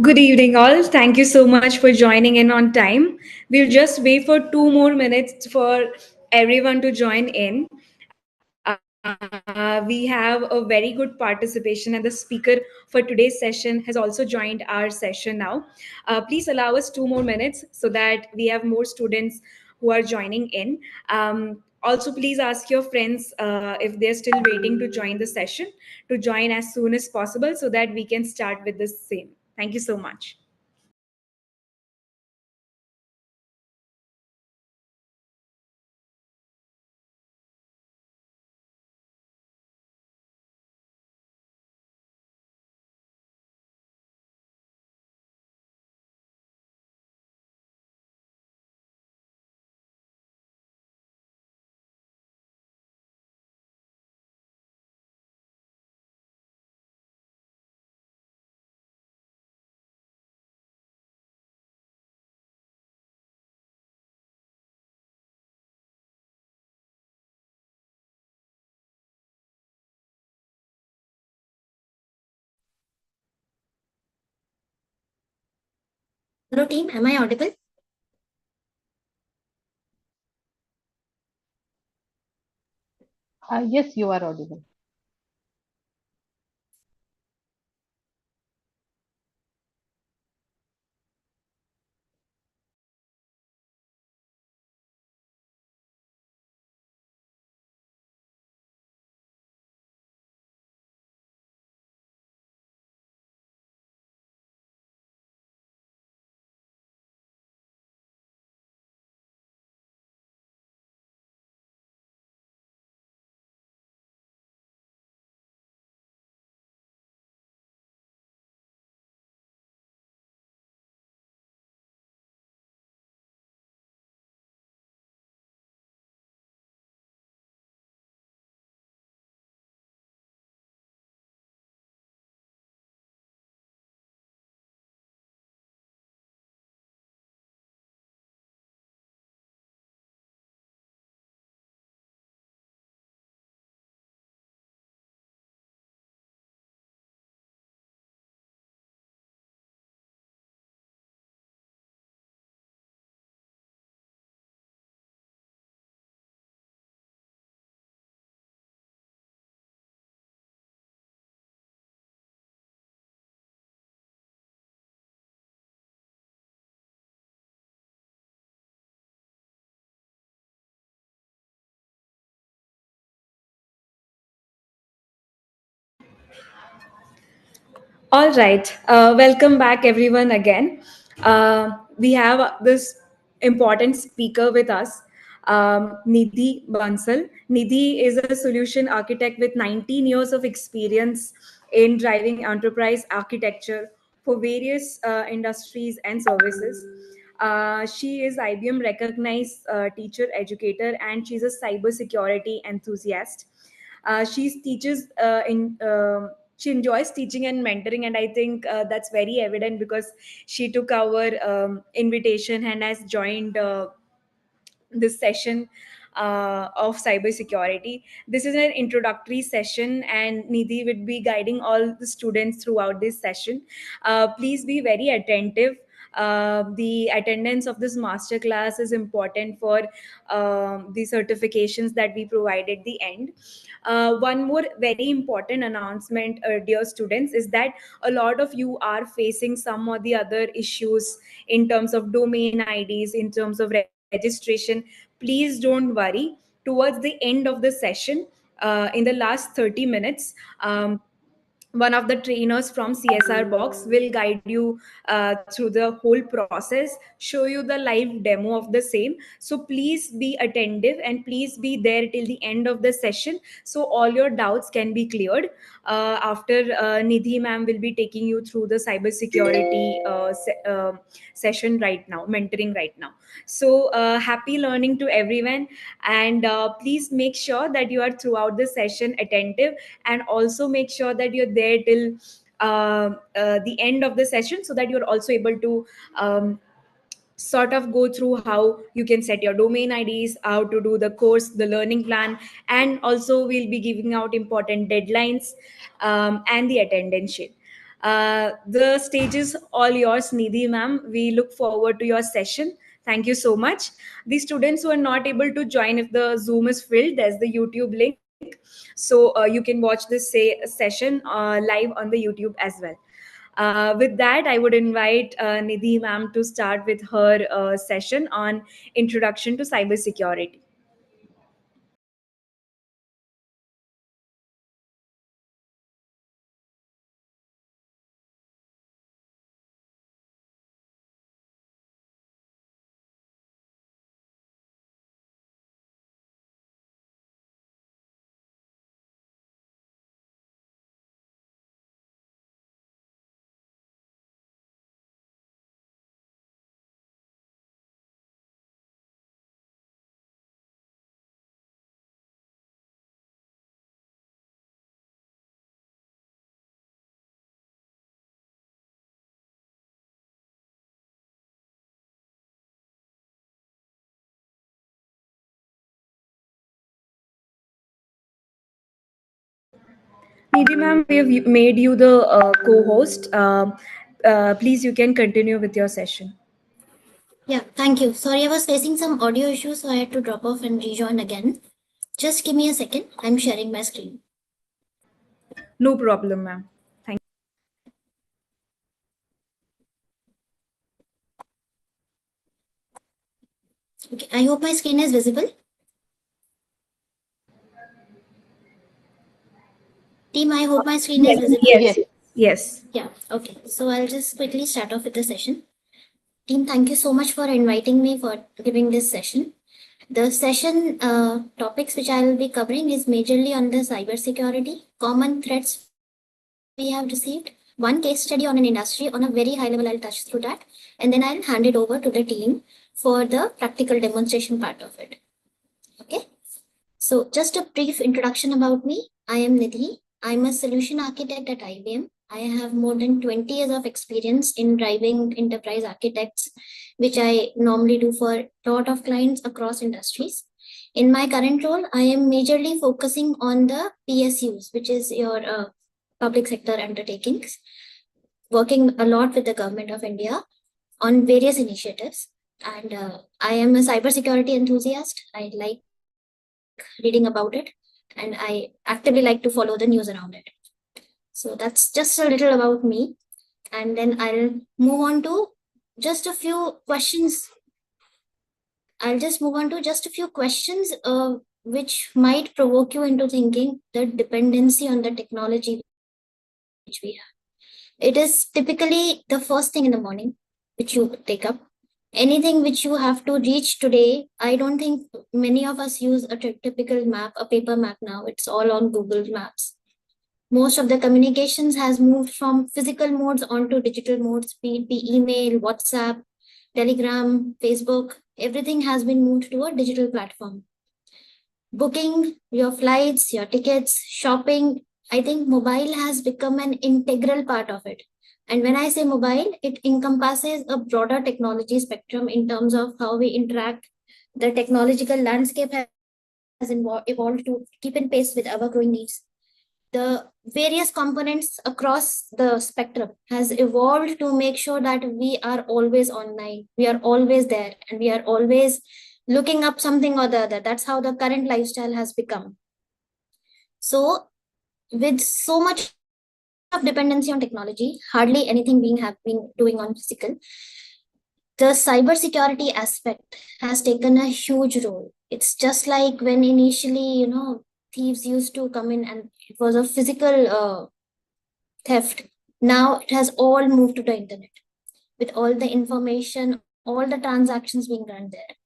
Good evening, all. Thank you so much for joining in on time. We'll just wait for 2 more minutes for everyone to join in. We have a very good participation, and the speaker for today's session has also joined our session now. Please allow us 2 more minutes so that we have more students who are joining in. Also, please ask your friends if they're still waiting to join the session to join as soon as possible so that we can start with the same. Thank you so much. Hello team, am I audible? Yes, you are audible. All right. Welcome back, everyone, again. We have this important speaker with us, Nidhi Bansal. Nidhi is a solution architect with 19 years of experience in driving enterprise architecture for various industries and services. She is IBM recognized teacher educator, and she's a cybersecurity enthusiast. She teaches in she enjoys teaching and mentoring, and I think that's very evident because she took our invitation and has joined this session of cybersecurity. This is an introductory session, and Nidhi would be guiding all the students throughout this session. Please be very attentive. The attendance of this masterclass is important for the certifications that we provide at the end. One more very important announcement, dear students, is that a lot of you are facing some or the other issues in terms of domain IDs, in terms of registration. Please don't worry. Towards the end of the session, in the last 30 minutes, one of the trainers from CSR Box will guide you through the whole process, show you the live demo of the same. So please be attentive and please be there till the end of the session so all your doubts can be cleared. After Nidhi ma'am will be taking you through the cybersecurity session right now, mentoring right now. So happy learning to everyone, and please make sure that you are throughout the session attentive, and also make sure that you're there till the end of the session so that you're also able to sort of go through how you can set your domain IDs, how to do the course, the learning plan, and also we'll be giving out important deadlines and the attendance sheet. The stage is all yours, Nidhi ma'am. We look forward to your session. Thank you so much. The students who are not able to join, if the Zoom is filled, there's the YouTube link. So you can watch this session live on the YouTube as well. With that, I would invite Nidhi ma'am to start with her session on introduction to cybersecurity. Nidhi ma'am, we have made you the co-host. Please, you can continue with your session. Yeah, thank you. Sorry, I was facing some audio issues, so I had to drop off and rejoin again. Just give me a second. I'm sharing my screen. No problem, ma'am. Thank. Okay, I hope my screen is visible. Team, I hope my screen is Yes, visible. yes, yes. Yeah, okay. So I'll just quickly start off with the session. Team, thank you so much for inviting me for giving this session. The session topics which I will be covering is majorly on the cybersecurity, common threats we have received, one case study on an industry on a very high level. I'll touch through that, and then I'll hand it over to the team for the practical demonstration part of it. Okay. So just a brief introduction about me. I am Nidhi. I'm a solution architect at IBM. I have more than 20 years of experience in driving enterprise architects, which I normally do for a lot of clients across industries. In my current role, I am majorly focusing on the PSUs, which is your public sector undertakings, working a lot with the government of India on various initiatives. And I am a cybersecurity enthusiast. I like reading about it, and I actively like to follow the news around it. So that's just a little about me. And then I'll move on to just a few questions. I'll just move on to just a few questions which might provoke you into thinking the dependency on the technology which we have. It is typically the first thing in the morning which you take up. Anything which you have to reach today, I don't think many of us use a typical map, a paper map now. It's all on Google Maps. Most of the communications has moved from physical modes onto digital modes, be it be email, WhatsApp, Telegram, Facebook. Everything has been moved to a digital platform. Booking your flights, your tickets, shopping, I think mobile has become an integral part of it. And when I say mobile, it encompasses a broader technology spectrum in terms of how we interact. The technological landscape has evolved to keep in pace with our growing needs. The various components across the spectrum has evolved to make sure that we are always online, we are always there, and we are always looking up something or the other. That's how the current lifestyle has become. So with so much of dependency on technology, hardly anything being happening doing on physical, the cybersecurity aspect has taken a huge role. It's just like when initially, thieves used to come in and it was a physical theft. Now it has all moved to the internet with all the information, all the transactions being done there.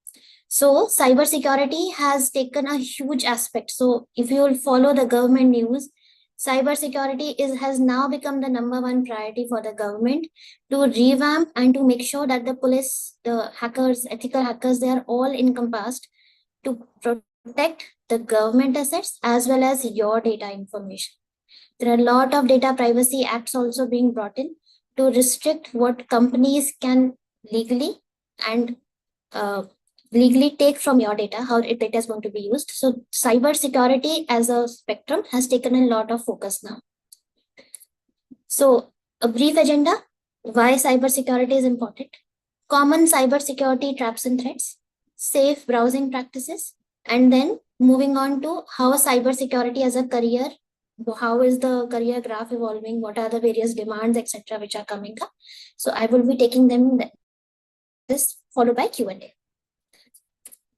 So cybersecurity has taken a huge aspect. So if you will follow the government news, cybersecurity is has now become the number one priority for the government to revamp and to make sure that the police, the hackers, ethical hackers, they are all encompassed to protect the government assets as well as your data information. There are a lot of data privacy acts also being brought in to restrict what companies can legally and uh, legally take from your data, how it data is going to be used. So cyber security as a spectrum has taken a lot of focus now. So a brief agenda, why cybersecurity is important, common cybersecurity traps and threats, safe browsing practices, and then moving on to how cybersecurity as a career, how is the career graph evolving, what are the various demands, etc., which are coming up. So I will be taking them this followed by Q&A.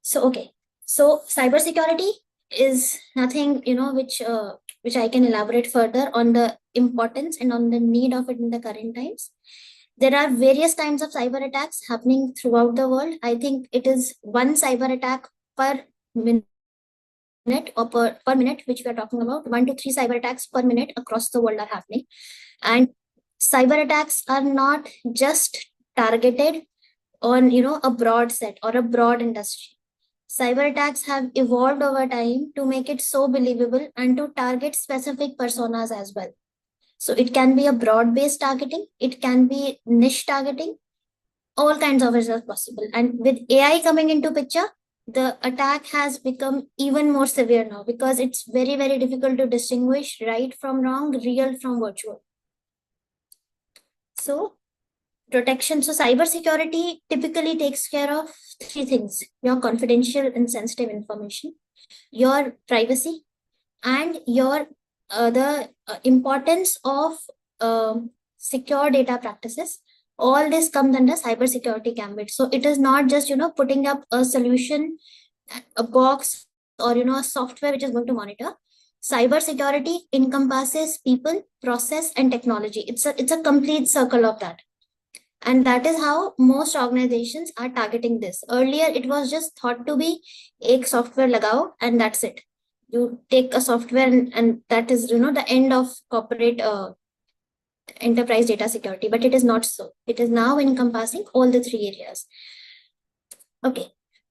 So okay, so cybersecurity is nothing which I can elaborate further on the importance and on the need of it in the current times. There are various kinds of cyber attacks happening throughout the world. I think it is one cyber attack per minute or per minute, which we are talking about. 1 to 3 cyber attacks per minute across the world are happening. And cyber attacks are not just targeted on a broad set or a broad industry. Cyber attacks have evolved over time to make it so believable and to target specific personas as well. So it can be a broad based targeting, it can be niche targeting, all kinds of it are possible. And with AI coming into picture, the attack has become even more severe now because it's very, very difficult to distinguish right from wrong, real from virtual. So protection. So cybersecurity typically takes care of three things: your confidential and sensitive information, your privacy, and your the importance of secure data practices. All this comes under cybersecurity gambit. So it is not just putting up a solution, a box, or a software which is going to monitor. Cybersecurity encompasses people, process, and technology. It's a complete circle of that. And that is how most organizations are targeting this. Earlier, it was just thought to be ek software lagao and that's it. You take a software and that is the end of corporate enterprise data security, but it is not so. It is now encompassing all the three areas. Okay,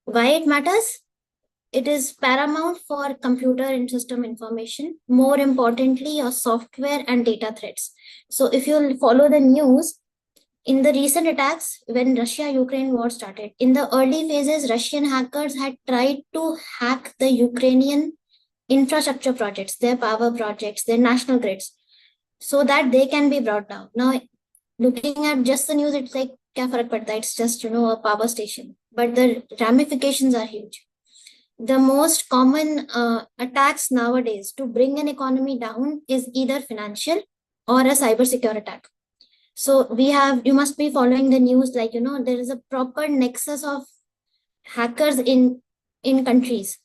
why it matters? It is paramount for computer and system information. More importantly, your software and data threats. So if you follow the news, in the recent attacks, when Russia-Ukraine war started, in the early phases, Russian hackers had tried to hack the Ukrainian infrastructure projects, their power projects, their national grids, so that they can be brought down. Now, looking at just the news, it's like, kya farak padta? It's just, a power station. But the ramifications are huge. The most common attacks nowadays to bring an economy down is either financial or a cybersecurity attack. So you must be following the news, like, there is a proper nexus of hackers in countries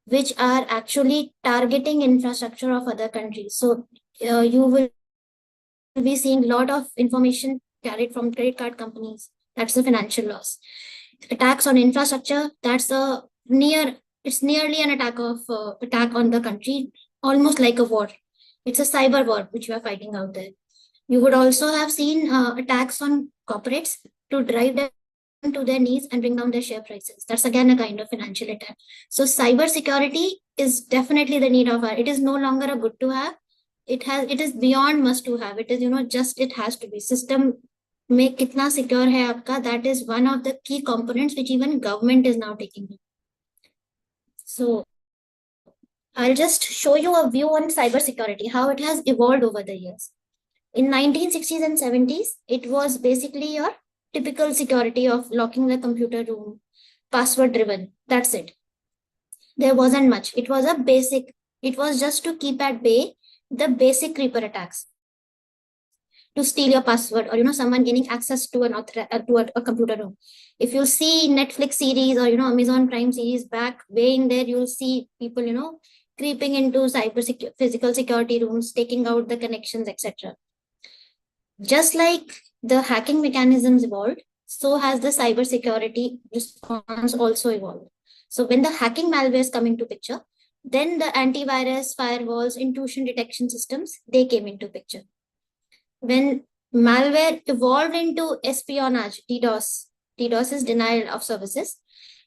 which are actually targeting infrastructure of other countries. So you will be seeing a lot of information carried from credit card companies. That's the financial loss. Attacks on infrastructure, it's nearly an attack on the country, almost like a war. It's a cyber war which we are fighting out there. You would also have seen attacks on corporates to drive them to their knees and bring down their share prices. That's again a kind of financial attack. So cybersecurity is definitely the need of our. It is no longer a good to have. It is beyond must to have. It is just it has to be. System में कितना secure है आपका, that is one of the key components which even government is now taking. So I'll just show you a view on cybersecurity, how it has evolved over the years. In 1960s and 70s, it was basically your typical security of locking the computer room, password driven. That's it. There wasn't much. It was just to keep at bay the basic creeper attacks, to steal your password, or someone gaining access to a computer room. If you see Netflix series or Amazon Prime series, back way in there, you'll see people creeping into physical security rooms, taking out the connections, etc. Just like the hacking mechanisms evolved, so has the cybersecurity response also evolved. So when the hacking malware is coming to picture, then the antivirus, firewalls, intrusion detection systems, they came into picture. When malware evolved into espionage, DDoS is denial of services.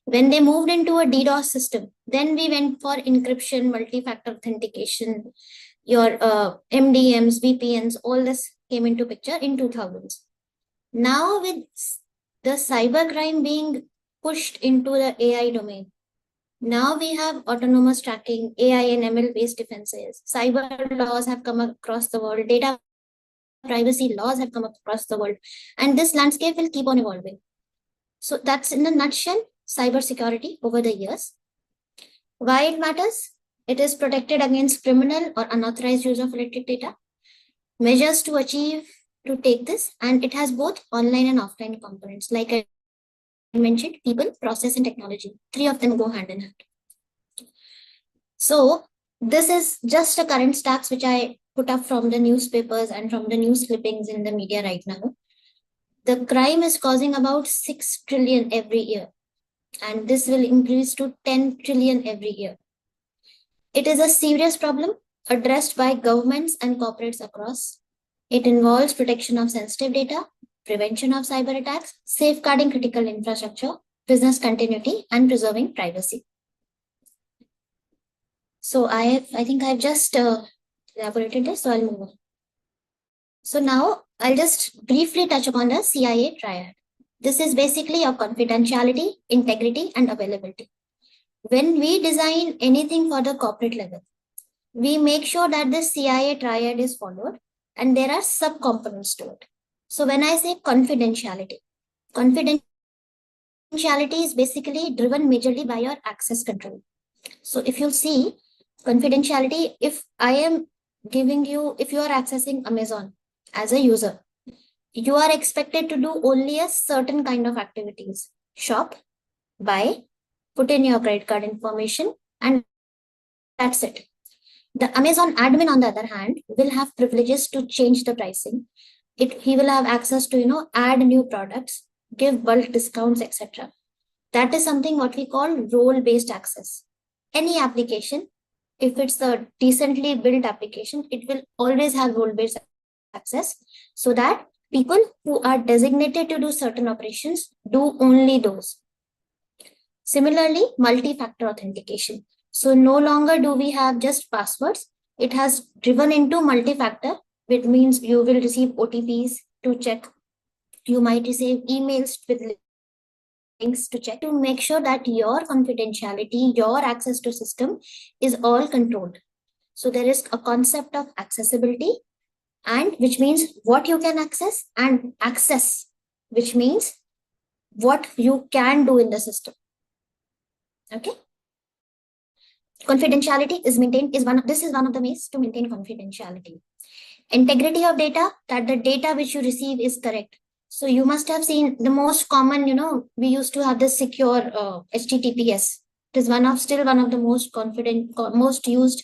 When they moved into a DDoS system, then we went for encryption, multi-factor authentication, your MDMs, VPNs, all this came into picture in 2000s. Now with the cybercrime being pushed into the AI domain, now we have autonomous tracking, AI and ML based defenses. Cyber laws have come across the world, data privacy laws. privacy laws have come up across the world, and this landscape will keep on evolving. So that's in a nutshell cybersecurity over the years. Why it matters? It is protected against criminal or unauthorized use of electric data. Measures to achieve to take this, and it has both online and offline components. Like I mentioned, people, process, and technology. Three of them go hand in hand. So this is just a current stats which I put up from the newspapers and from the news clippings in the media right now. The crime is causing about 6 trillion every year, and this will increase to 10 trillion every year. It is a serious problem addressed by governments and corporates across. It involves protection of sensitive data, prevention of cyber attacks, safeguarding critical infrastructure, business continuity, and preserving privacy. So I think I've just elaborated this, so I'll move on. So now I'll just briefly touch upon the CIA triad. This is basically your confidentiality, integrity, and availability. When we design anything for the corporate level, we make sure that the CIA triad is followed, and there are subcomponents to it. So when I say confidentiality is basically driven majorly by your access control. So if you see confidentiality, if I am giving you, if you are accessing Amazon as a user, you are expected to do only a certain kind of activities: shop, buy, put in your credit card information, and that's it. The Amazon admin, on the other hand, will have privileges to change the pricing. He will have access to add new products, give bulk discounts, etc. That is something what we call role-based access. Any application, if it's a decently built application, it will always have role-based access, so that people who are designated to do certain operations do only those. Similarly, multi-factor authentication. So no longer do we have just passwords. It has driven into multi-factor, which means you will receive OTPs to check. You might receive emails with links to check, to make sure that your confidentiality, your access to system is all controlled. So there is a concept of accessibility, and which means what you can access, and access, which means what you can do in the system. Okay. Confidentiality is maintained, this is one of the ways to maintain confidentiality. Integrity of data, that the data which you receive is correct. So you must have seen the most common, we used to have this secure HTTPS. It is still one of the most used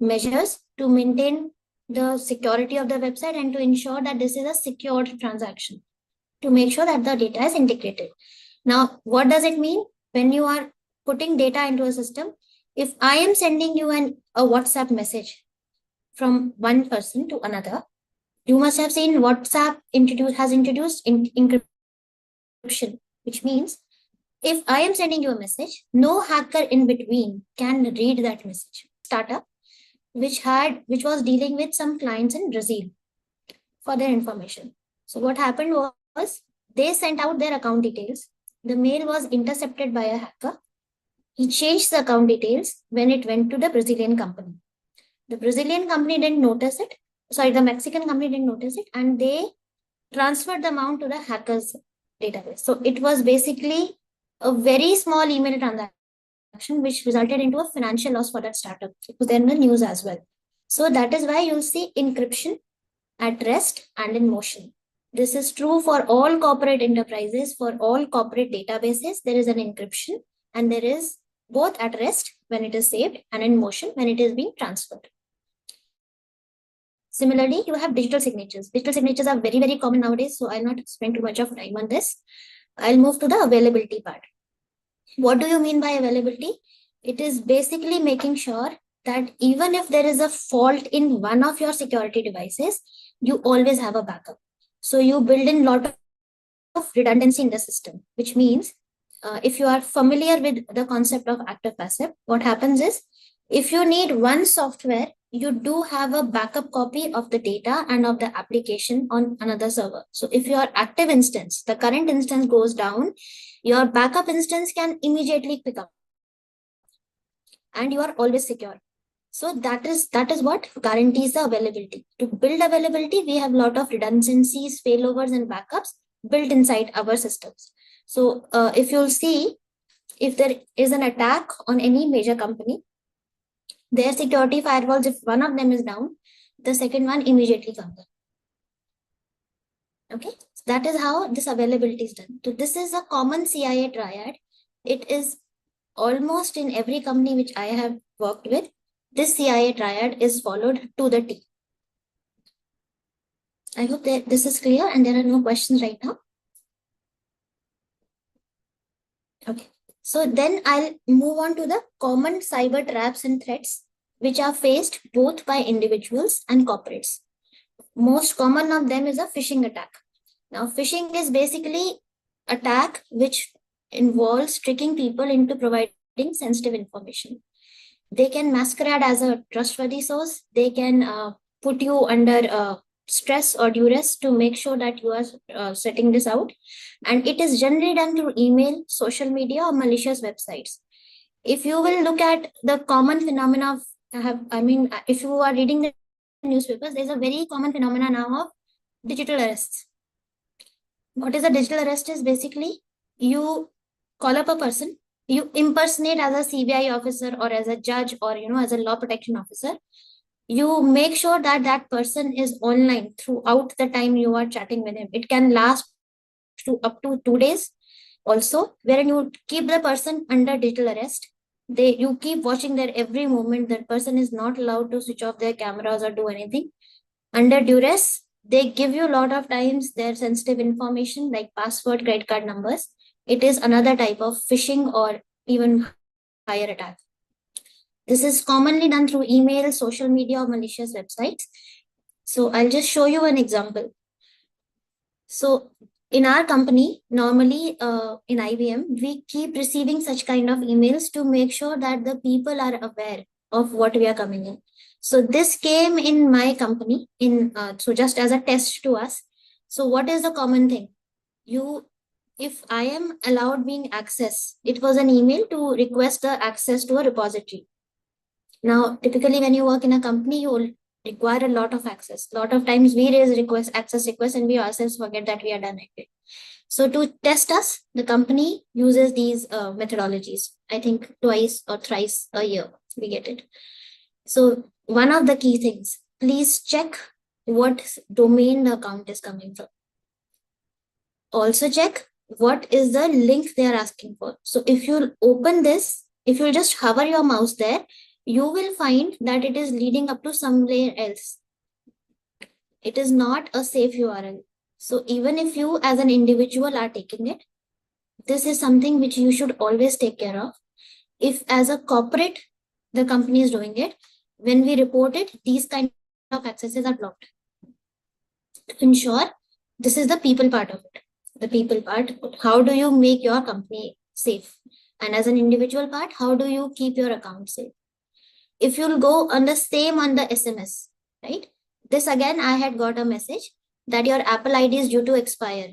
measures to maintain the security of the website and to ensure that this is a secured transaction, to make sure that the data is integrated. Now, what does it mean when you are putting data into a system? If I am sending you a WhatsApp message from one person to another, you must have seen WhatsApp has introduced encryption, which means if I am sending you a message, no hacker in between can read that message. Startup which was dealing with some clients in Brazil for their information. So what happened was they sent out their account details. The mail was intercepted by a hacker. He changed the account details when it went to the Brazilian company. The Brazilian company didn't notice it. The Mexican company didn't notice it, and they transferred the amount to the hacker's database. So it was basically a very small email transaction which resulted into a financial loss for that startup. It was there in the news as well. So that is why you'll see encryption at rest and in motion. This is true for all corporate enterprises, for all corporate databases. There is an encryption, and there is both at rest when it is saved and in motion when it is being transferred. Similarly, you have digital signatures. Digital signatures are very, very common nowadays, so I'll not spend too much of time on this. I'll move to the availability part. What do you mean by availability? It is basically making sure that even if there is a fault in one of your security devices, you always have a backup. So you build in a lot of redundancy in the system, which means if you are familiar with the concept of active passive, what happens is if you need one software, you do have a backup copy of the data and of the application on another server. So if your active instance, the current instance goes down, your backup instance can immediately pick up, and you are always secure. So that is what guarantees the availability. To build availability, we have a lot of redundancies, failovers, and backups built inside our systems. So if you'll see, if there is an attack on any major company, their security firewalls, if one of them is down, the second one immediately comes up. Okay, so that is how this availability is done. So this is a common CIA triad. It is almost in every company which I have worked with. This CIA triad is followed to the T. I hope that this is clear and there are no questions right now. Okay, so then I'll move on to the common cyber traps and threats which are faced both by individuals and corporates. Most common of them is a phishing attack. Now, phishing is basically attack which involves tricking people into providing sensitive information. They can masquerade as a trustworthy source. They can put you under stress or duress to make sure that you are setting this out. And it is generally done through email, social media, or malicious websites. If you will look at the common phenomena of, if you are reading the newspapers, there's a very common phenomena now of digital arrests. What is a digital arrest is basically you call up a person, you impersonate as a CBI officer or as a judge or as a law protection officer. You make sure that that person is online throughout the time you are chatting with him. It can last up to 2 days also, wherein you keep the person under digital arrest. You keep watching their every movement. That person is not allowed to switch off their cameras or do anything. Under duress, they give you a lot of times their sensitive information like password, credit card numbers. It is another type of phishing or even higher attack. This is commonly done through email, social media, or malicious websites. So I'll just show you an example. So in our company, normally in IBM, we keep receiving such kind of emails to make sure that the people are aware of what we are coming in. So this came in my company so just as a test to us. So what is the common thing? If I am allowed being access, it was an email to request the access to a repository. Now, typically when you work in a company, you will require a lot of access. A lot of times we raise access requests and we ourselves forget that we are done it. So to test us, the company uses these methodologies. I think twice or thrice a year we get it. So one of the key things, please check what domain the account is coming from. Also check what is the link they are asking for. So if you open this, if you just hover your mouse there, you will find that it is leading up to somewhere else. It is not a safe URL. So even if you as an individual are taking it, this is something which you should always take care of. If as a corporate, the company is doing it, when we report it, these kind of accesses are blocked. To ensure, this is the people part of it. The people part, how do you make your company safe? And as an individual part, how do you keep your account safe? If you'll go on the same on the SMS, right? This again, I had got a message that your Apple ID is due to expire.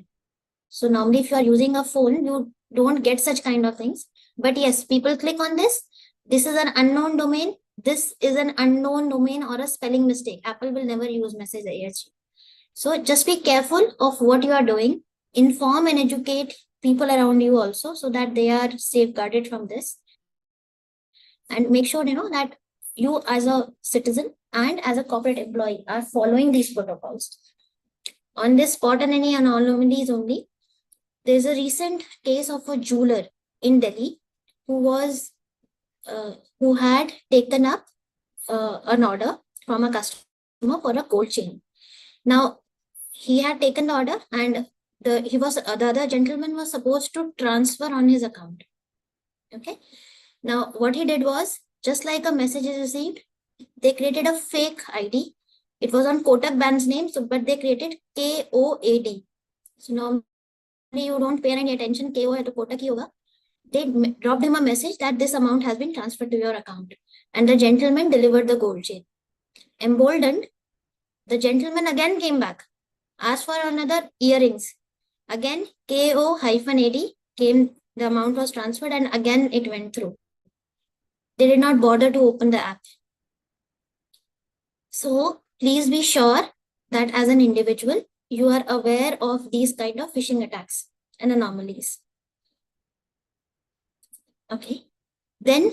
So normally if you are using a phone, you don't get such kind of things. But yes, people click on this. This is an unknown domain. This is an unknown domain or a spelling mistake. Apple will never use message AHG. So just be careful of what you are doing. Inform and educate people around you also so that they are safeguarded from this. And make sure, that you as a citizen and as a corporate employee are following these protocols. On this spot and any anomalies only, there's a recent case of a jeweler in Delhi who had taken up an order from a customer for a gold chain. Now he had taken the order and the other gentleman was supposed to transfer on his account. Okay. Now what he did was, just like a message is received, they created a fake ID. It was on Kotak Bank's name, but they created KOAD. So normally you don't pay any attention, KO hai to Kotak hi hoga. They dropped him a message that this amount has been transferred to your account. And the gentleman delivered the gold chain. Emboldened, the gentleman again came back, asked for another earrings. Again, KO-AD came, the amount was transferred and again it went through. They did not bother to open the app. So please be sure that as an individual, you are aware of these kind of phishing attacks and anomalies. Okay. Then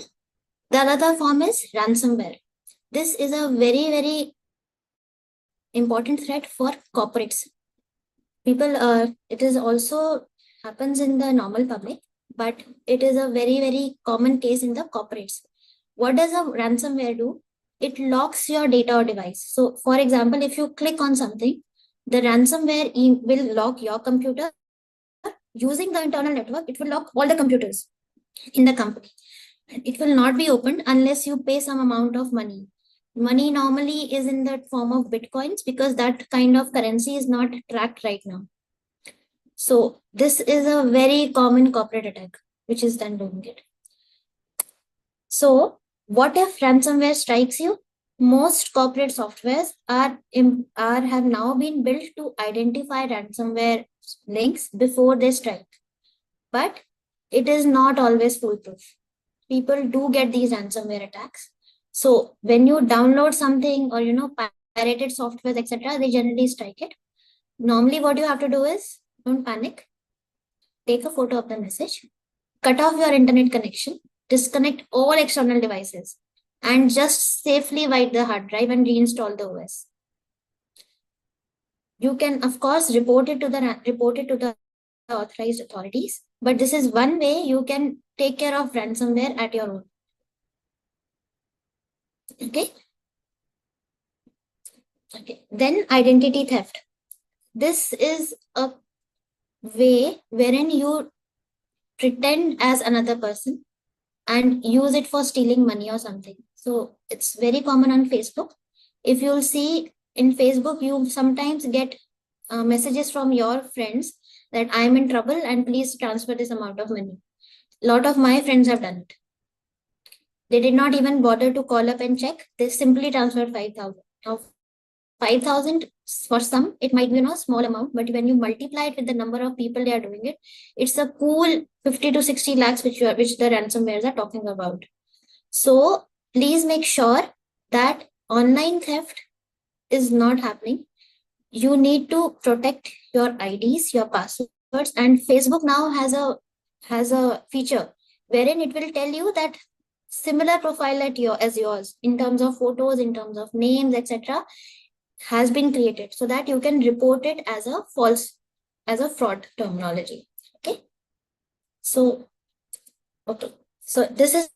the other form is ransomware. This is a very, very important threat for corporates. People, it is also happens in the normal public, but it is a very, very common case in the corporates. What does a ransomware do? It locks your data or device. So, for example, if you click on something, the ransomware will lock your computer. Using the internal network, it will lock all the computers in the company. It will not be opened unless you pay some amount of money. Money normally is in the form of bitcoins because that kind of currency is not tracked right now. So this is a very common corporate attack, which is done doing it. So what if ransomware strikes you? Most corporate softwares are have now been built to identify ransomware links before they strike, but it is not always foolproof. People do get these ransomware attacks. So when you download something or pirated softwares, etc., they generally strike it. Normally, what you have to do is don't panic. Take a photo of the message, cut off your internet connection, disconnect all external devices, and just safely wipe the hard drive and reinstall the OS. You can, of course, report it to the authorized authorities, but this is one way you can take care of ransomware at your own. Okay. Okay. Then identity theft. This is a way wherein you pretend as another person and use it for stealing money or something. So it's very common on Facebook. If you'll see in Facebook, you sometimes get messages from your friends that I'm in trouble and please transfer this amount of money. A lot of my friends have done it. They did not even bother to call up and check. They simply transferred 5,000. Now, 5,000 for some, it might be small amount, but when you multiply it with the number of people they are doing it, it's a cool 50 to 60 lakhs which the ransomwares are talking about. So please make sure that online theft is not happening. You need to protect your IDs, your passwords, and Facebook now has a feature wherein it will tell you that similar profile as yours in terms of photos, in terms of names, etc., has been created so that you can report it as a fraud terminology. Okay. So, okay. So this is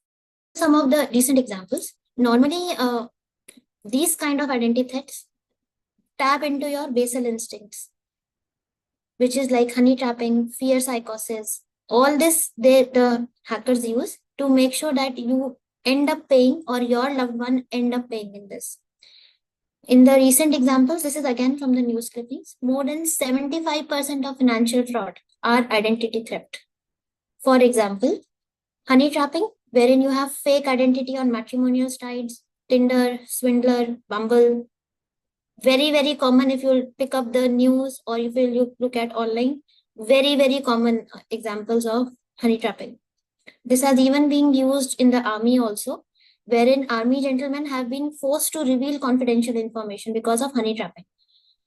some of the recent examples. Normally, these kind of identity threats tap into your basal instincts, which is like honey trapping, fear psychosis. All this the hackers use to make sure that you end up paying or your loved one end up paying in this. In the recent examples, this is again from the news clippings, more than 75% of financial fraud are identity theft. For example, honey trapping, wherein you have fake identity on matrimonial sites, Tinder, Swindler, Bumble. Very, very common if you pick up the news or if you look at online. Very, very common examples of honey trapping. This has even been used in the army also, wherein army gentlemen have been forced to reveal confidential information because of honey trapping.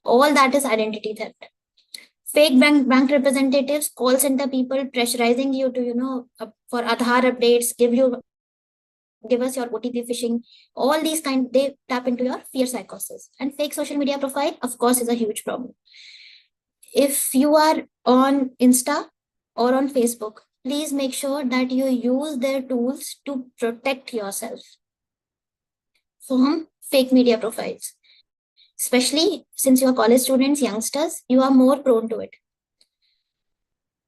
All that is identity theft. Fake bank representatives, call center people pressurizing you to, for Aadhaar updates, give us your OTP phishing, all these they tap into your fear psychosis. And fake social media profile, of course, is a huge problem. If you are on Insta or on Facebook, please make sure that you use their tools to protect yourself from fake media profiles. Especially since you are college students, youngsters, you are more prone to it.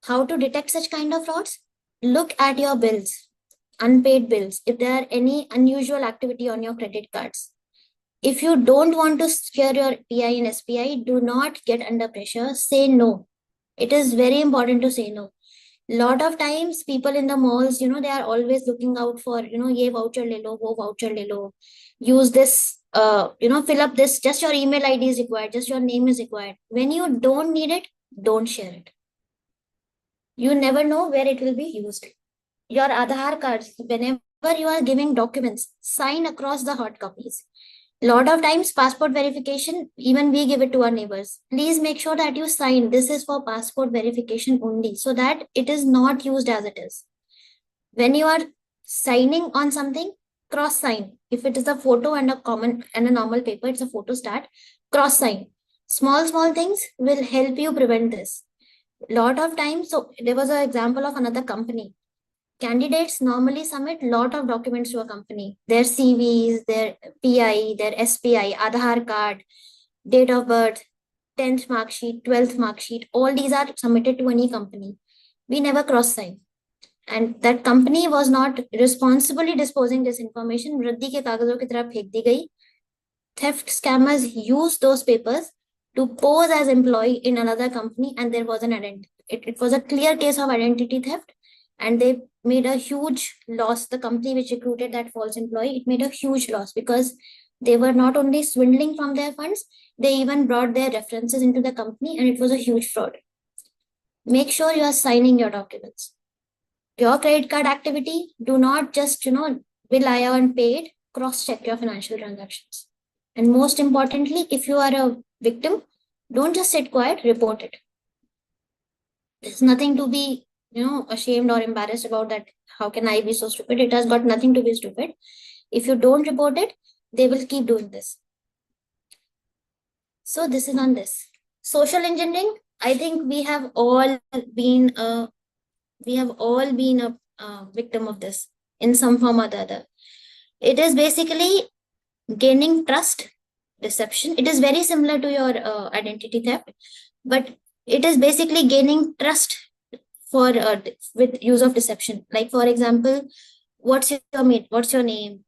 How to detect such kind of frauds? Look at your bills, unpaid bills, if there are any unusual activity on your credit cards. If you don't want to share your PI and SPI, do not get under pressure. Say no. It is very important to say no. Lot of times people in the malls, they are always looking out for, ye voucher le lo, wo voucher le lo. Use this, fill up this, just your email ID is required, just your name is required. When you don't need it, don't share it. You never know where it will be used. Your Aadhaar cards, whenever you are giving documents, sign across the hard copies. Lot of times passport verification, even we give it to our neighbors. Please make sure that you sign. This is for passport verification only, so that it is not used as it is. When you are signing on something, cross sign. If it is a photo and a normal paper, it's a photo stat, cross sign. Small things will help you prevent this. Lot of times, so there was an example of another company. Candidates normally submit lot of documents to a company, their CVs, their PI, their SPI, Aadhaar card, date of birth, 10th mark sheet, 12th mark sheet, all these are submitted to any company. We never cross sign. And that company was not responsibly disposing this information. रद्दी के कागजों की तरह फेंक दी गई. Theft scammers used those papers to pose as employee in another company, and there was an identity. It was a clear case of identity theft, and they made a huge loss. The company which recruited that false employee, it made a huge loss because they were not only swindling from their funds, they even brought their references into the company, and it was a huge fraud. Make sure you are signing your documents. Your credit card activity, do not just, rely on paid, cross check your financial transactions. And most importantly, if you are a victim, don't just sit quiet, report it. There's nothing to be, ashamed or embarrassed about that. How can I be so stupid? It has got nothing to be stupid. If you don't report it, they will keep doing this. So this is on this. Social engineering, I think we have all been a victim of this in some form or the other. It is basically gaining trust, deception. It is very similar to your identity theft, but it is basically gaining trust for with use of deception. Like for example, what's your name?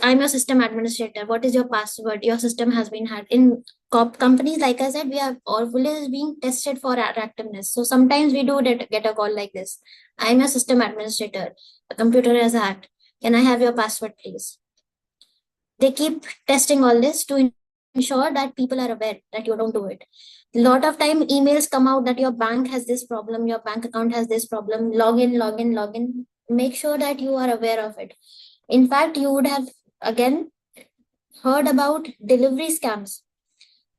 I'm your system administrator. What is your password? Your system has been hacked. In companies, like I said, we are always being tested for our activeness. So sometimes we do get a call like this. I'm a system administrator. The computer has hacked. Can I have your password, please? They keep testing all this to ensure that people are aware that you don't do it. A lot of time emails come out that your bank has this problem, your bank account has this problem. Log in. Make sure that you are aware of it. In fact, you would have again heard about delivery scams,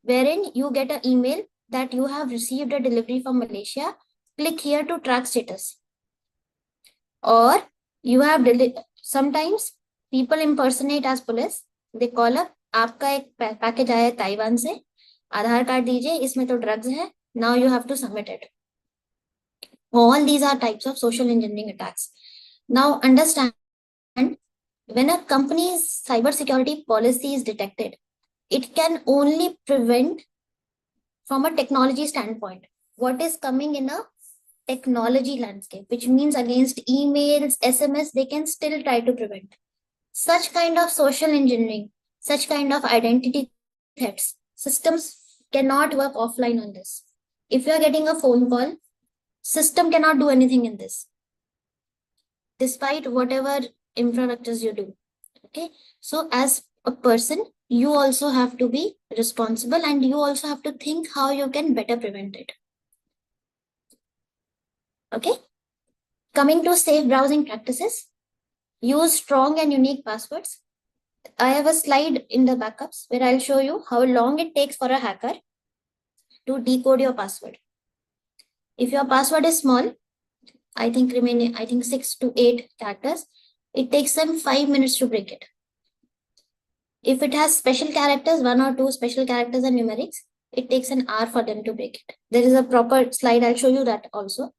wherein you get an email that you have received a delivery from Malaysia. Click here to track status. Or you have sometimes people impersonate as police. They call up, आपका एक package आया Taiwan से, आधार card दीजिए, इसमें तो drugs है, now you have to submit it. All these are types of social engineering attacks. Now understand, when a company's cybersecurity policy is detected, it can only prevent from a technology standpoint what is coming in a technology landscape, which means against emails, SMS, they can still try to prevent. Such kind of social engineering, such kind of identity threats, systems cannot work offline on this. If you are getting a phone call, system cannot do anything in this, despite whatever infrastructures you do. Okay, so as a person, you also have to be responsible, and you also have to think how you can better prevent it. Okay, coming to safe browsing practices, use strong and unique passwords. I have a slide in the backups where I'll show you how long it takes for a hacker to decode your password. If your password is small, I think 6 to 8 characters, it takes them 5 minutes to break it. If it has special characters, 1 or 2 special characters and numerics, it takes an hour for them to break it. There is a proper slide, I'll show you that also.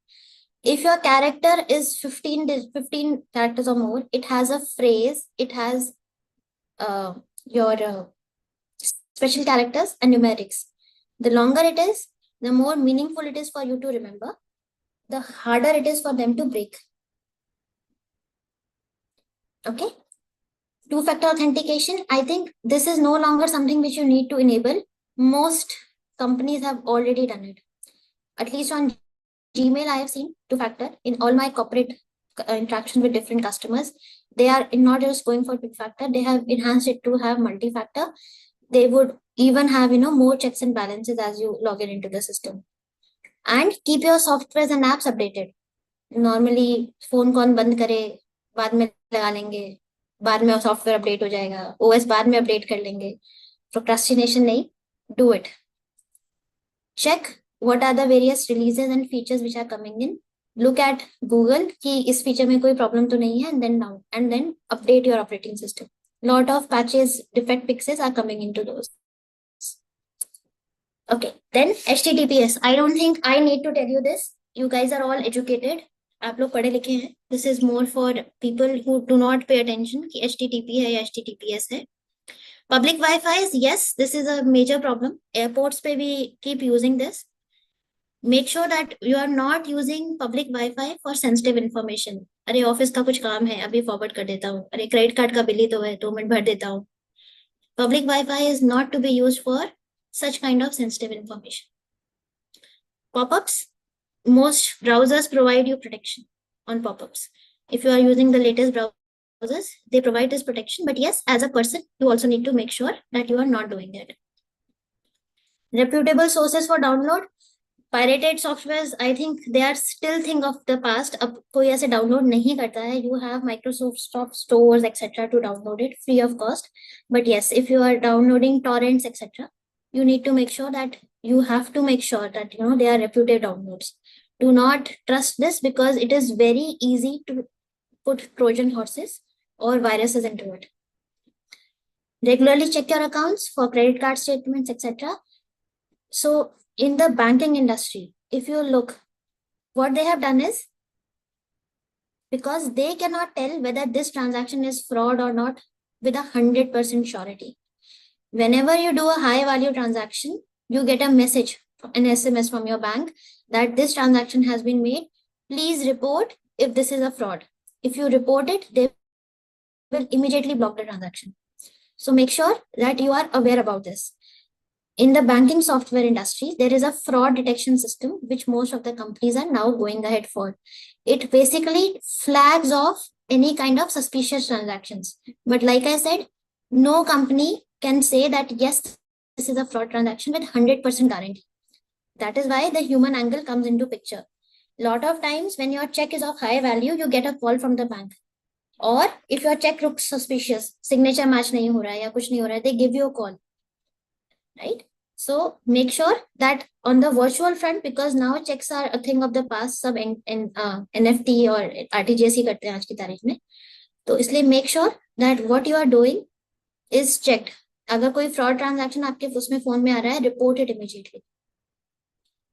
If your character is 15 characters or more, it has a phrase, it has your special characters and numerics. The longer it is, the more meaningful it is for you to remember, the harder it is for them to break. Okay. Two-factor authentication, I think this is no longer something which you need to enable. Most companies have already done it. At least on Gmail, I have seen two-factor in all my corporate interaction with different customers. They are not just going for two-factor, they have enhanced it to have multi-factor. They would even have, more checks and balances as you log in into the system. And keep your softwares and apps updated. Normally, phone कौन बंद करे, बाद में लगा लेंगे. बाद में software update हो जाएगा, ओएस बाद में अपडेट कर लेंगे, प्रोक्रास्टिनेशन नहीं, do it. Check what are the various releases and features which are coming in. Look at Google कि इस feature में कोई problem तो नहीं है, and then update your operating system. Lot of patches, defect fixes are coming into those. Okay, then HTTPS. I don't think I need to tell you this. You guys are all educated. आप लोग पढ़े लिखे हैं. This is more for people who do not pay attention कि HTTP है या HTTPS है. Public Wi-Fi is, yes, this is a major problem. Airports पे भी keep using this. Make sure that you are not using public Wi-Fi for sensitive information. अरे office का कुछ काम है, अभी फॉरवर्ड कर देता हूँ. अरे क्रेडिट कार्ड का बिल ही तो है, 2 मिनट भर देता हूँ. Public Wi-Fi is not to be used for such kind of sensitive information. Pop-ups. Most browsers provide you protection on pop-ups. If you are using the latest browsers, they provide this protection. But yes, as a person, you also need to make sure that you are not doing that. Reputable sources for download. Pirated softwares, I think they are still thing of the past. अब कोई ऐसे download नहीं करता है. You have Microsoft stores etc. to download it free of cost. But yes, if you are downloading torrents etc., you need to make sure that you have to make sure that they are reputed downloads. Do not trust this because it is very easy to put Trojan horses or viruses into it. Regularly check your accounts for credit card statements etc. So in the banking industry, if you look, what they have done is, because they cannot tell whether this transaction is fraud or not with 100% surety. Whenever you do a high value transaction, you get a message, an SMS from your bank that this transaction has been made. Please report if this is a fraud. If you report it, they will immediately block the transaction. So make sure that you are aware about this. In the banking software industry, there is a fraud detection system, which most of the companies are now going ahead for. It basically flags off any kind of suspicious transactions. But like I said, no company can say that, yes, this is a fraud transaction with 100% guarantee. That is why the human angle comes into picture. Lot of times when your check is of high value, you get a call from the bank. Or if your check looks suspicious, signature match nahi ho raha hai, ya kuch nahi ho raha hai, they give you a call. Right? So make sure that on the virtual front, because now checks are a thing of the past, सब NFT और RTGS ही करते हैं आज की तारीख में, तो इसलिए make sure that what you are doing is checked. अगर कोई fraud transaction आपके उसमें phone में आ रहा है, report it immediately.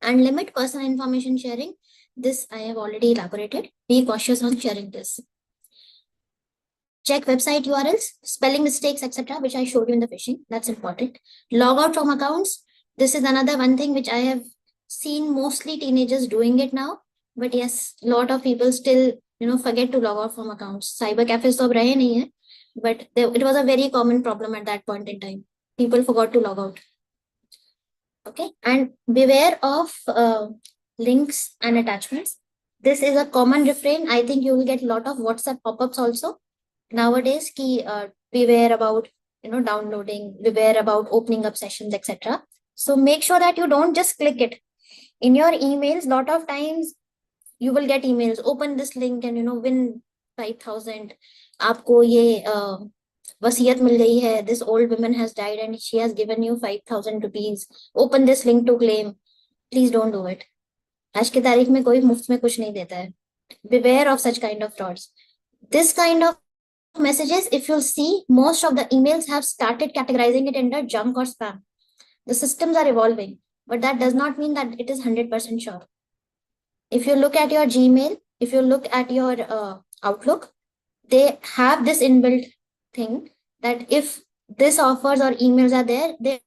And limit personal information sharing. This I have already elaborated. Be cautious on sharing this. Check website URLs, spelling mistakes, etc., which I showed you in the phishing. That's important. Log out from accounts. This is another one thing which I have seen mostly teenagers doing it now. But yes, a lot of people still, forget to log out from accounts. Cyber cafes तो अब रहे नहीं है, but it was a very common problem at that point in time. People forgot to log out. Okay, and beware of links and attachments. This is a common refrain. I think you will get a lot of WhatsApp pop-ups also nowadays. Beware about downloading, beware about opening up sessions, etc. So make sure that you don't just click it. In your emails, lot of times you will get emails, open this link and win 5,000. आपको ये वसीयत मिल गई है, this old woman has died and she has given you 5,000 rupees. Open this link to claim. Please don't do it. आज की तारीख में कोई मुफ्त में कुछ नहीं देता है. Beware of such kind of frauds. This kind of messages, if you'll see, most of the emails have started categorizing it under junk or spam. The systems are evolving, but that does not mean that it is 100% sure. If you look at your Gmail, if you look at your Outlook, they have this inbuilt thing that if this offers or emails are there, they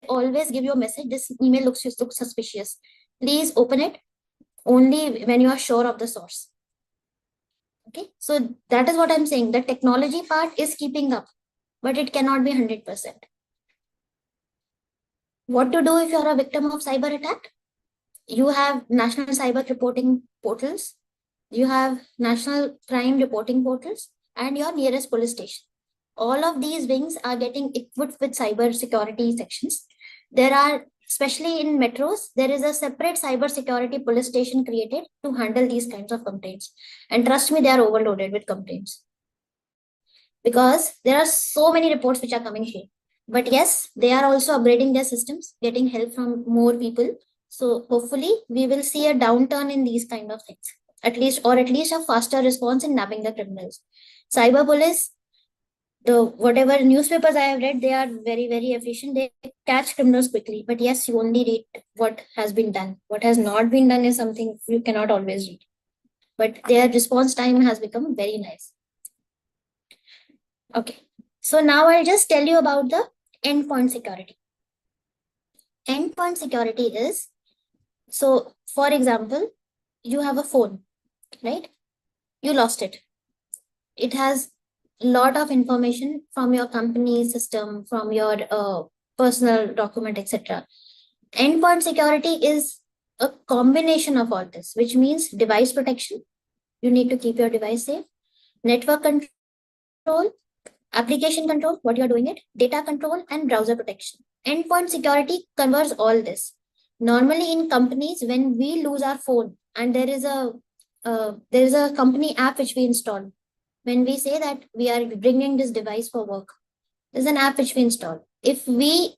always give you a message. This email looks suspicious. Please open it only when you are sure of the source. Okay, so that is what I'm saying. The technology part is keeping up, but it cannot be 100%. What to do if you're a victim of cyber attack? You have national cyber reporting portals, you have national crime reporting portals, and your nearest police station. All of these wings are getting equipped with cyber security sections. There are, especially in metros, there is a separate cyber security police station created to handle these kinds of complaints. And trust me, they are overloaded with complaints. because there are so many reports which are coming here. But yes, they are also upgrading their systems, getting help from more people. So hopefully we will see a downturn in these kind of things, at least a faster response in nabbing the criminals. Cyber police, the whatever newspapers I have read, they are very, very efficient. They catch criminals quickly. But yes, you only read what has been done. What has not been done is something you cannot always read. But their response time has become very nice. Okay. So now I'll just tell you about the endpoint security. Endpoint security is, so for example, you have a phone, right? You lost it. It has a lot of information from your company system, from your personal document, etc. Endpoint security is a combination of all this, which means device protection. You need to keep your device safe. Network control, application control, what you are doing it, data control, and browser protection. Endpoint security covers all this. Normally, in companies, when we lose our phone and there is a company app which we install, when we say that we are bringing this device for work, there's an app which we install. If we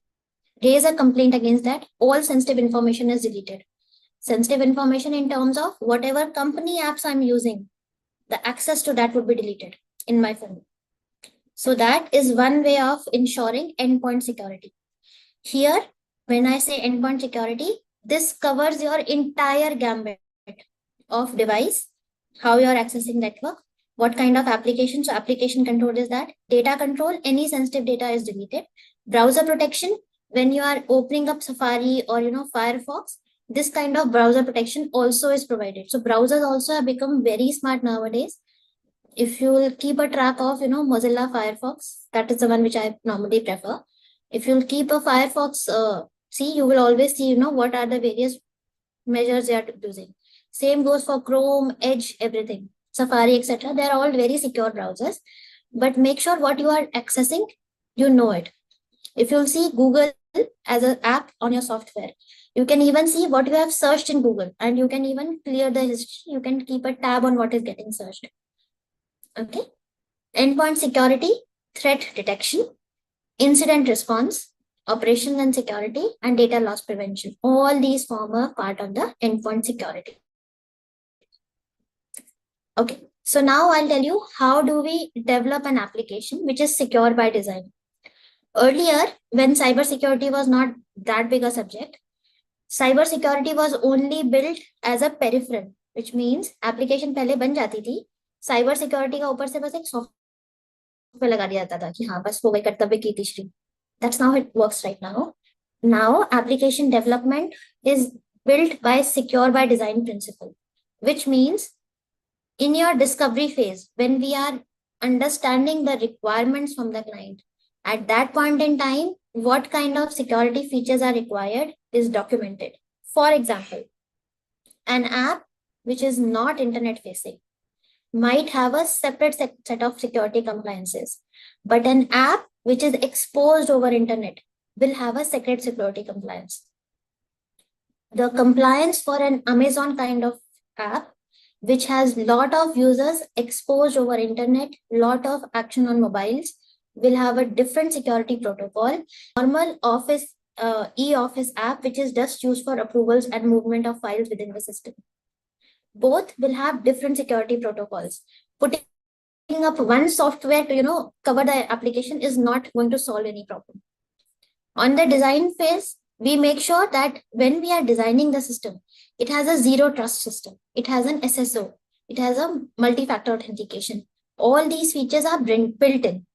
raise a complaint against that, all sensitive information is deleted. Sensitive information in terms of whatever company apps I'm using, the access to that would be deleted in my phone. So that is one way of ensuring endpoint security. Here, when I say endpoint security, this covers your entire gambit of device, how you're accessing network, what kind of application. So application control is that. Data control, any sensitive data is deleted. Browser protection, when you are opening up Safari or Firefox, this kind of browser protection also is provided. So browsers also have become very smart nowadays. If you will keep a track of Mozilla Firefox, that is the one which I normally prefer. If you'll keep a Firefox, you will always see what are the various measures they are using. Same goes for Chrome, Edge, everything, Safari, etc. They are all very secure browsers, but make sure what you are accessing, you know it. If you'll see Google as an app on your software, you can even see what you have searched in Google, and you can even clear the history. You can keep a tab on what is getting searched. Okay. Endpoint security, threat detection, incident response, operations and security, and data loss prevention. All these form a part of the endpoint security. Okay, so now I'll tell you how do we develop an application which is secure by design. Earlier, when cybersecurity was not that big a subject, cybersecurity was only built as a peripheral, which means application पहले बन जाती थी, cyber security का ऊपर से बस एक software लगा दिया जाता था कि हाँ बस हो गई कर्तव्य की तीसरी. That's how it works right now. Now, application development is built by secure by design principle, which means in your discovery phase, when we are understanding the requirements from the client, at that point in time, what kind of security features are required is documented. For example, an app which is not internet facing might have a separate set of security compliances, but an app which is exposed over internet will have a separate security compliance. The compliance for an Amazon kind of app, which has lot of users exposed over internet, lot of action on mobiles, will have a different security protocol. Normal office e-office app, which is just used for approvals and movement of files within the system. Both will have different security protocols. Putting up one software to cover the application is not going to solve any problem. On the design phase, we make sure that when we are designing the system, it has a zero trust system, it has an SSO, it has a multi-factor authentication. All these features are built in.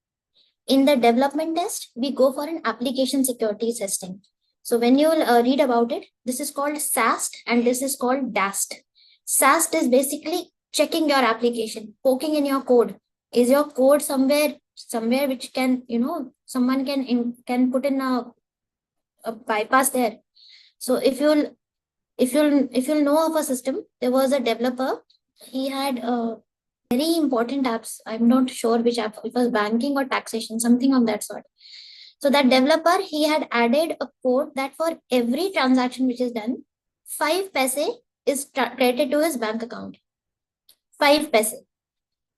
In the development test, we go for an application security testing. So when you read about it, this is called SAST and this is called DAST. SAST is basically checking your application, poking in your code. Is your code somewhere which can, someone can put in a bypass there. So if you'll know of a system, there was a developer, he had very important apps. I'm not sure which app, it was banking or taxation, something of that sort. So that developer, he had added a code that for every transaction which is done, 5 paise is credited to his bank account. 5 paise.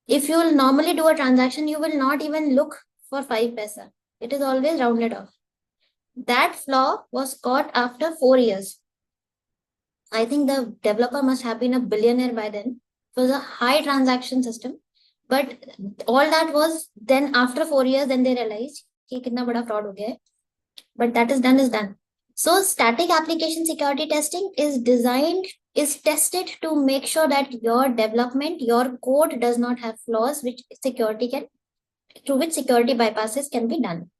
If you will normally do a transaction, you will not even look for 5 paisa. It is always rounded off. That flaw was caught after 4 years. I think the developer must have been a billionaire by then. It was a high transaction system. But all that was then after 4 years, then they realized कि कितना बड़ा fraud हो गया है. But that is done. So static application security testing is tested to make sure that your development, your code does not have flaws through which security bypasses can be done.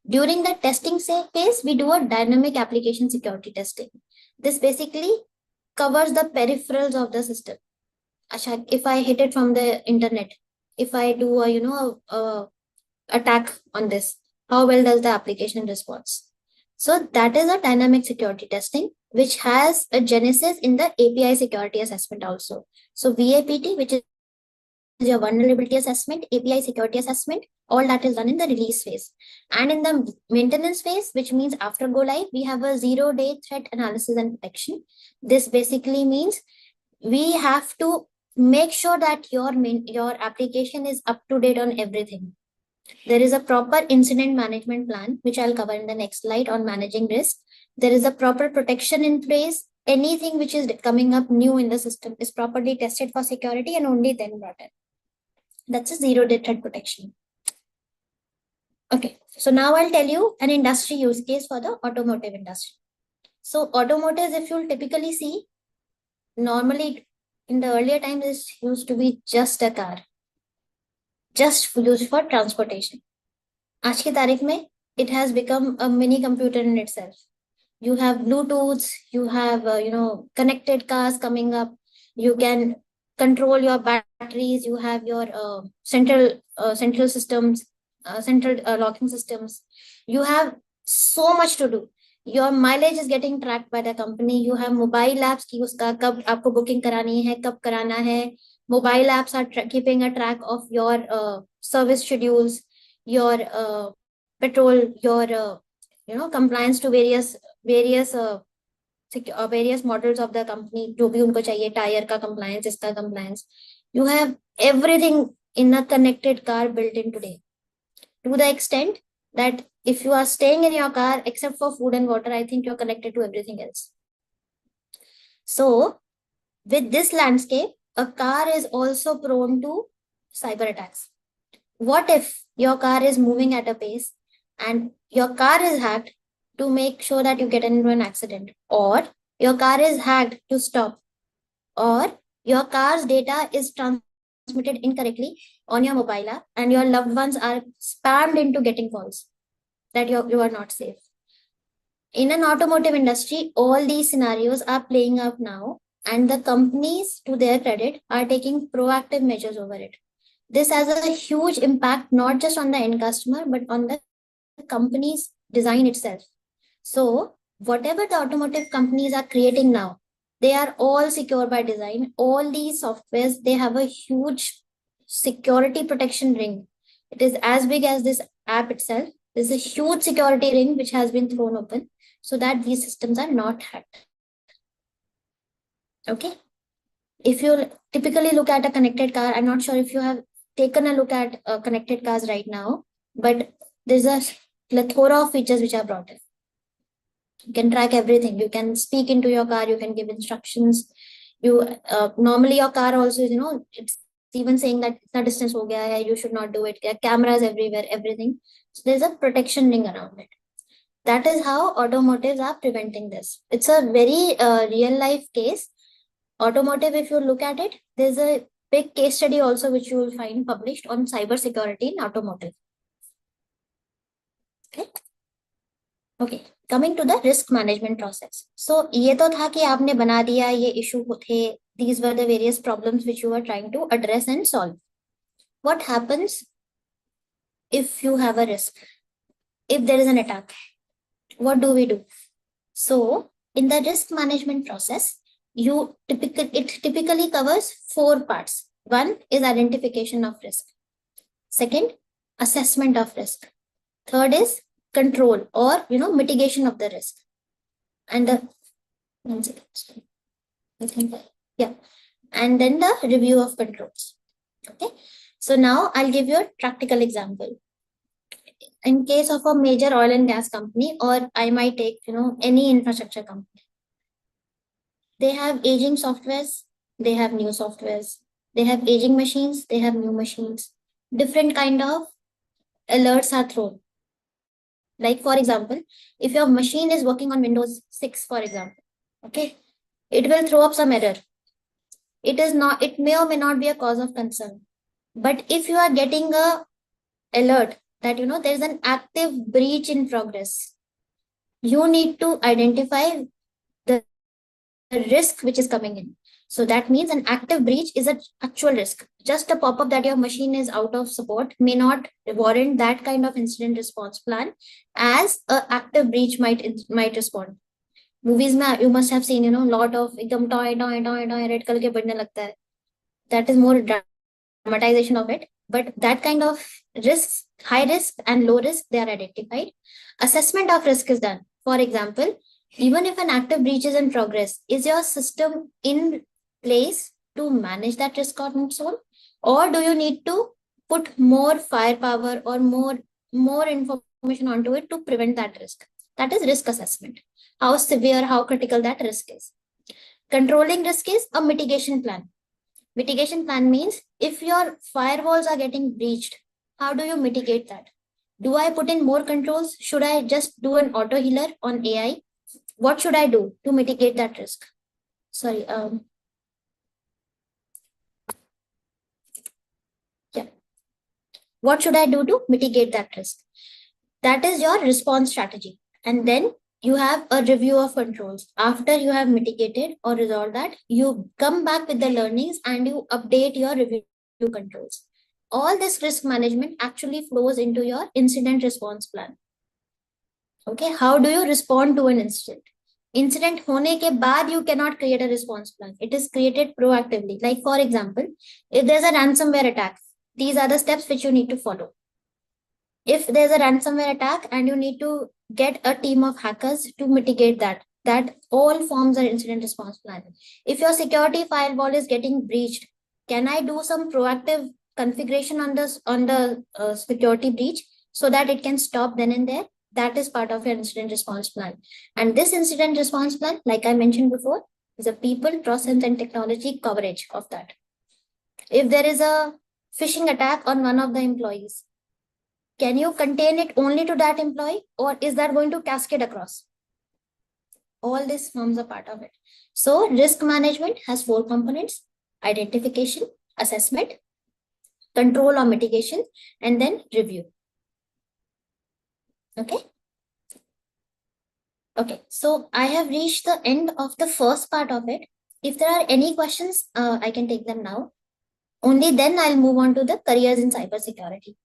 During the testing phase, we do a dynamic application security testing. This basically covers the peripherals of the system. If I hit it from the internet, if I do a attack on this, how well does the application response? So that is a dynamic security testing, which has a genesis in the API security assessment also. So VAPT, which is your vulnerability assessment, API security assessment, all that is done in the release phase. And in the maintenance phase, which means after go live, we have a 0-day threat analysis and protection. This basically means we have to make sure that your application is up to date on everything. There is a proper incident management plan, which I'll cover in the next slide on managing risk. There is a proper protection in place. Anything which is coming up new in the system is properly tested for security and only then brought in. That's a 0-day threat protection. Okay, so now I'll tell you an industry use case for the automotive industry. So automotives, if you'll typically see, normally in the earlier times, this used to be just a car, just used for transportation. आज की तारीख में it has become a mini computer in itself. You have Bluetooth, you have connected cars coming up. You can control your batteries. You have your central systems, central locking systems. You have so much to do. Your mileage is getting tracked by the company. You have mobile apps की उसका कब आपको booking करानी है, कब कराना है. Mobile apps are keeping a track of your service schedules, your petrol, your compliance to various models of the company, जो भी उनको चाहिए, टायर का compliance, इसका compliance. You have everything in a connected car built in today, to the extent that if you are staying in your car, except for food and water, I think you're connected to everything else. So with this landscape, a car is also prone to cyber attacks. What if your car is moving at a pace and your car is hacked to make sure that you get into an accident, or your car is hacked to stop, or your car's data is transmitted incorrectly on your mobile app and your loved ones are spammed into getting calls that you are not safe. In an automotive industry, all these scenarios are playing out now, and the companies, to their credit, are taking proactive measures over it. This has a huge impact not just on the end customer, but on the company's design itself. So whatever the automotive companies are creating now, they are all secure by design. All these softwares, they have a huge security protection ring. It is as big as this app itself. There's a huge security ring which has been thrown open so that these systems are not hacked. Okay. If you typically look at a connected car, I'm not sure if you have taken a look at connected cars right now, but there's a plethora of features which are brought in. You can track everything. You can speak into your car. You can give instructions. You normally your car also, it's even saying that the distance ho gaya hai, you should not do it. There are cameras everywhere, everything. So there's a protection ring around it. That is how automotives are preventing this. It's a very real life case. Automotive, if you look at it, there's a big case study also which you will find published on cybersecurity in automotive. Okay, coming to the risk management process. So ये तो था कि आपने बना दिया, ये issue थे, these were the various problems which you were trying to address and solve. What happens if you have a risk? If there is an attack, what do we do? So in the risk management process, it typically covers 4 parts. One is identification of risk. Second, assessment of risk. Third is control or mitigation of the risk. And and then the review of controls. Okay. So now I'll give you a practical example. In case of a major oil and gas company, or I might take, any infrastructure company, they have aging softwares, they have new softwares, they have aging machines, they have new machines. Different kind of alerts are thrown. Like for example, if your machine is working on Windows 6, for example, okay, it will throw up some error. It may or may not be a cause of concern. But if you are getting a alert that there is an active breach in progress, you need to identify the risk which is coming in. So that means an active breach is an actual risk. Just a pop-up that your machine is out of support may not warrant that kind of incident response plan as a active breach might respond. Movies में you must have seen lot of एकदम toy toy toy toy red colour के बढ़ने लगता है. That is more dramatization of it, but that kind of risks, high risk and low risk, they are identified. Assessment of risk is done. For example, even if an active breach is in progress, is your system in place to manage that risk on its own, or do you need to put more firepower or more information onto it to prevent that risk? That is risk assessment. How severe, how critical that risk is. Controlling risk is a mitigation plan. Mitigation plan means if your firewalls are getting breached, how do you mitigate that? Do I put in more controls? Should I just do an auto healer on AI? What should I do to mitigate that risk? Sorry, yeah. What should I do to mitigate that risk? That is your response strategy. And then you have a review of controls. After you have mitigated or resolved that, you come back with the learnings and you update your review controls. All this risk management actually flows into your incident response plan. Okay, how do you respond to an incident? Incident होने के बाद you cannot create a response plan. It is created proactively. Like for example, if there's a ransomware attack, these are the steps which you need to follow. If there's a ransomware attack and you need to get a team of hackers to mitigate that all forms an incident response plan. If your security firewall is getting breached, can I do some proactive configuration on the security breach so that it can stop then and there? That is part of your incident response plan. And this incident response plan, like I mentioned before, is a people, process, and technology coverage of that. If there is a phishing attack on one of the employees, can you contain it only to that employee, or is that going to cascade across? All this forms a part of it. So risk management has 4 components: identification, assessment, control or mitigation, and then review. Okay. Okay, so I have reached the end of the first part of it. If there are any questions, I can take them now. Only then I'll move on to the careers in cybersecurity.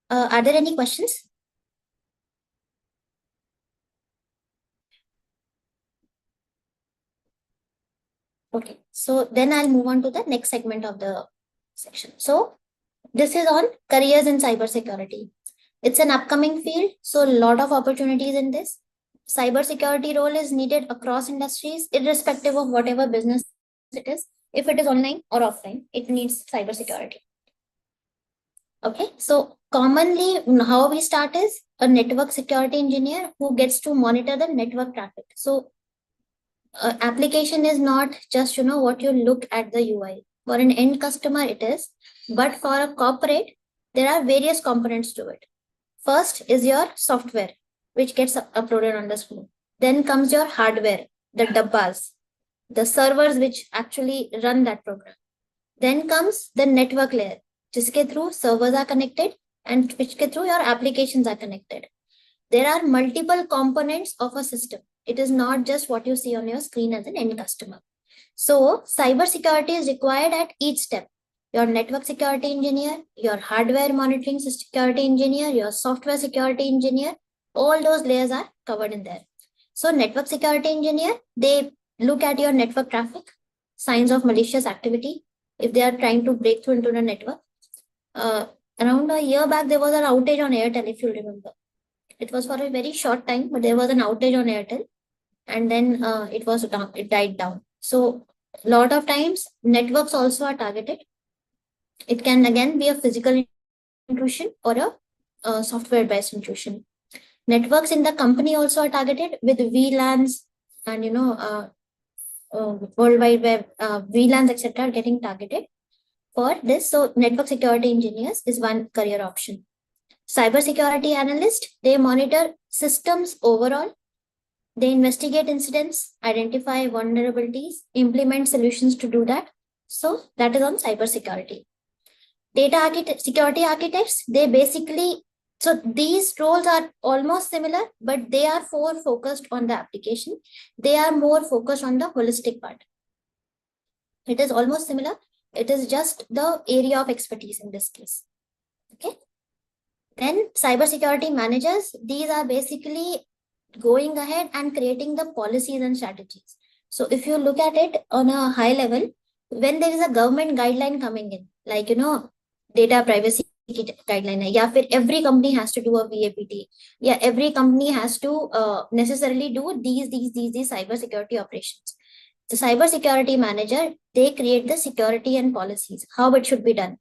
Are there any questions? Okay, so then I'll move on to the next segment of the section. So this is on careers in cybersecurity. It's an upcoming field, so a lot of opportunities in this. Cybersecurity role is needed across industries, irrespective of whatever business it is. If it is online or offline, it needs cybersecurity. Okay, so commonly how we start is a network security engineer who gets to monitor the network traffic. So application is not just what you look at the UI. For an end customer it is, but for a corporate there are various components to it. First is your software, which gets uploaded on the screen. Then comes your hardware, the dabbas, the servers which actually run that program. Then comes the network layer, jiske through servers are connected and which ke through your applications are connected. There are multiple components of a system. It is not just what you see on your screen as an end customer. So cybersecurity is required at each step. Your network security engineer, your hardware monitoring security engineer, your software security engineer, all those layers are covered in there. So network security engineer, they look at your network traffic. signs of malicious activity if they are trying to break through into the network. Around a year back, there was an outage on Airtel, if you remember. It was for a very short time, but there was an outage on Airtel, and then it died down. So a lot of times networks also are targeted. It can again be a physical intrusion or a software-based intrusion. Networks in the company also are targeted with VLANs and World Wide Web, VLANs, etc. are getting targeted for this. So network security engineers is one career option. Cybersecurity analyst, they monitor systems overall. They investigate incidents, identify vulnerabilities, implement solutions to do that. So that is on cybersecurity. Security architects, they basically, so these roles are almost similar, but they are more focused on the application. They are more focused on the holistic part. It is almost similar. It is just the area of expertise in this case. Okay. Then cybersecurity managers, these are basically going ahead and creating the policies and strategies. So if you look at it on a high level, when there is a government guideline coming in, like, data privacy guideline, yeah, every company has to do a VAPT. Yeah, every company has to necessarily do these cybersecurity operations. The cybersecurity manager, they create the security and policies, how it should be done.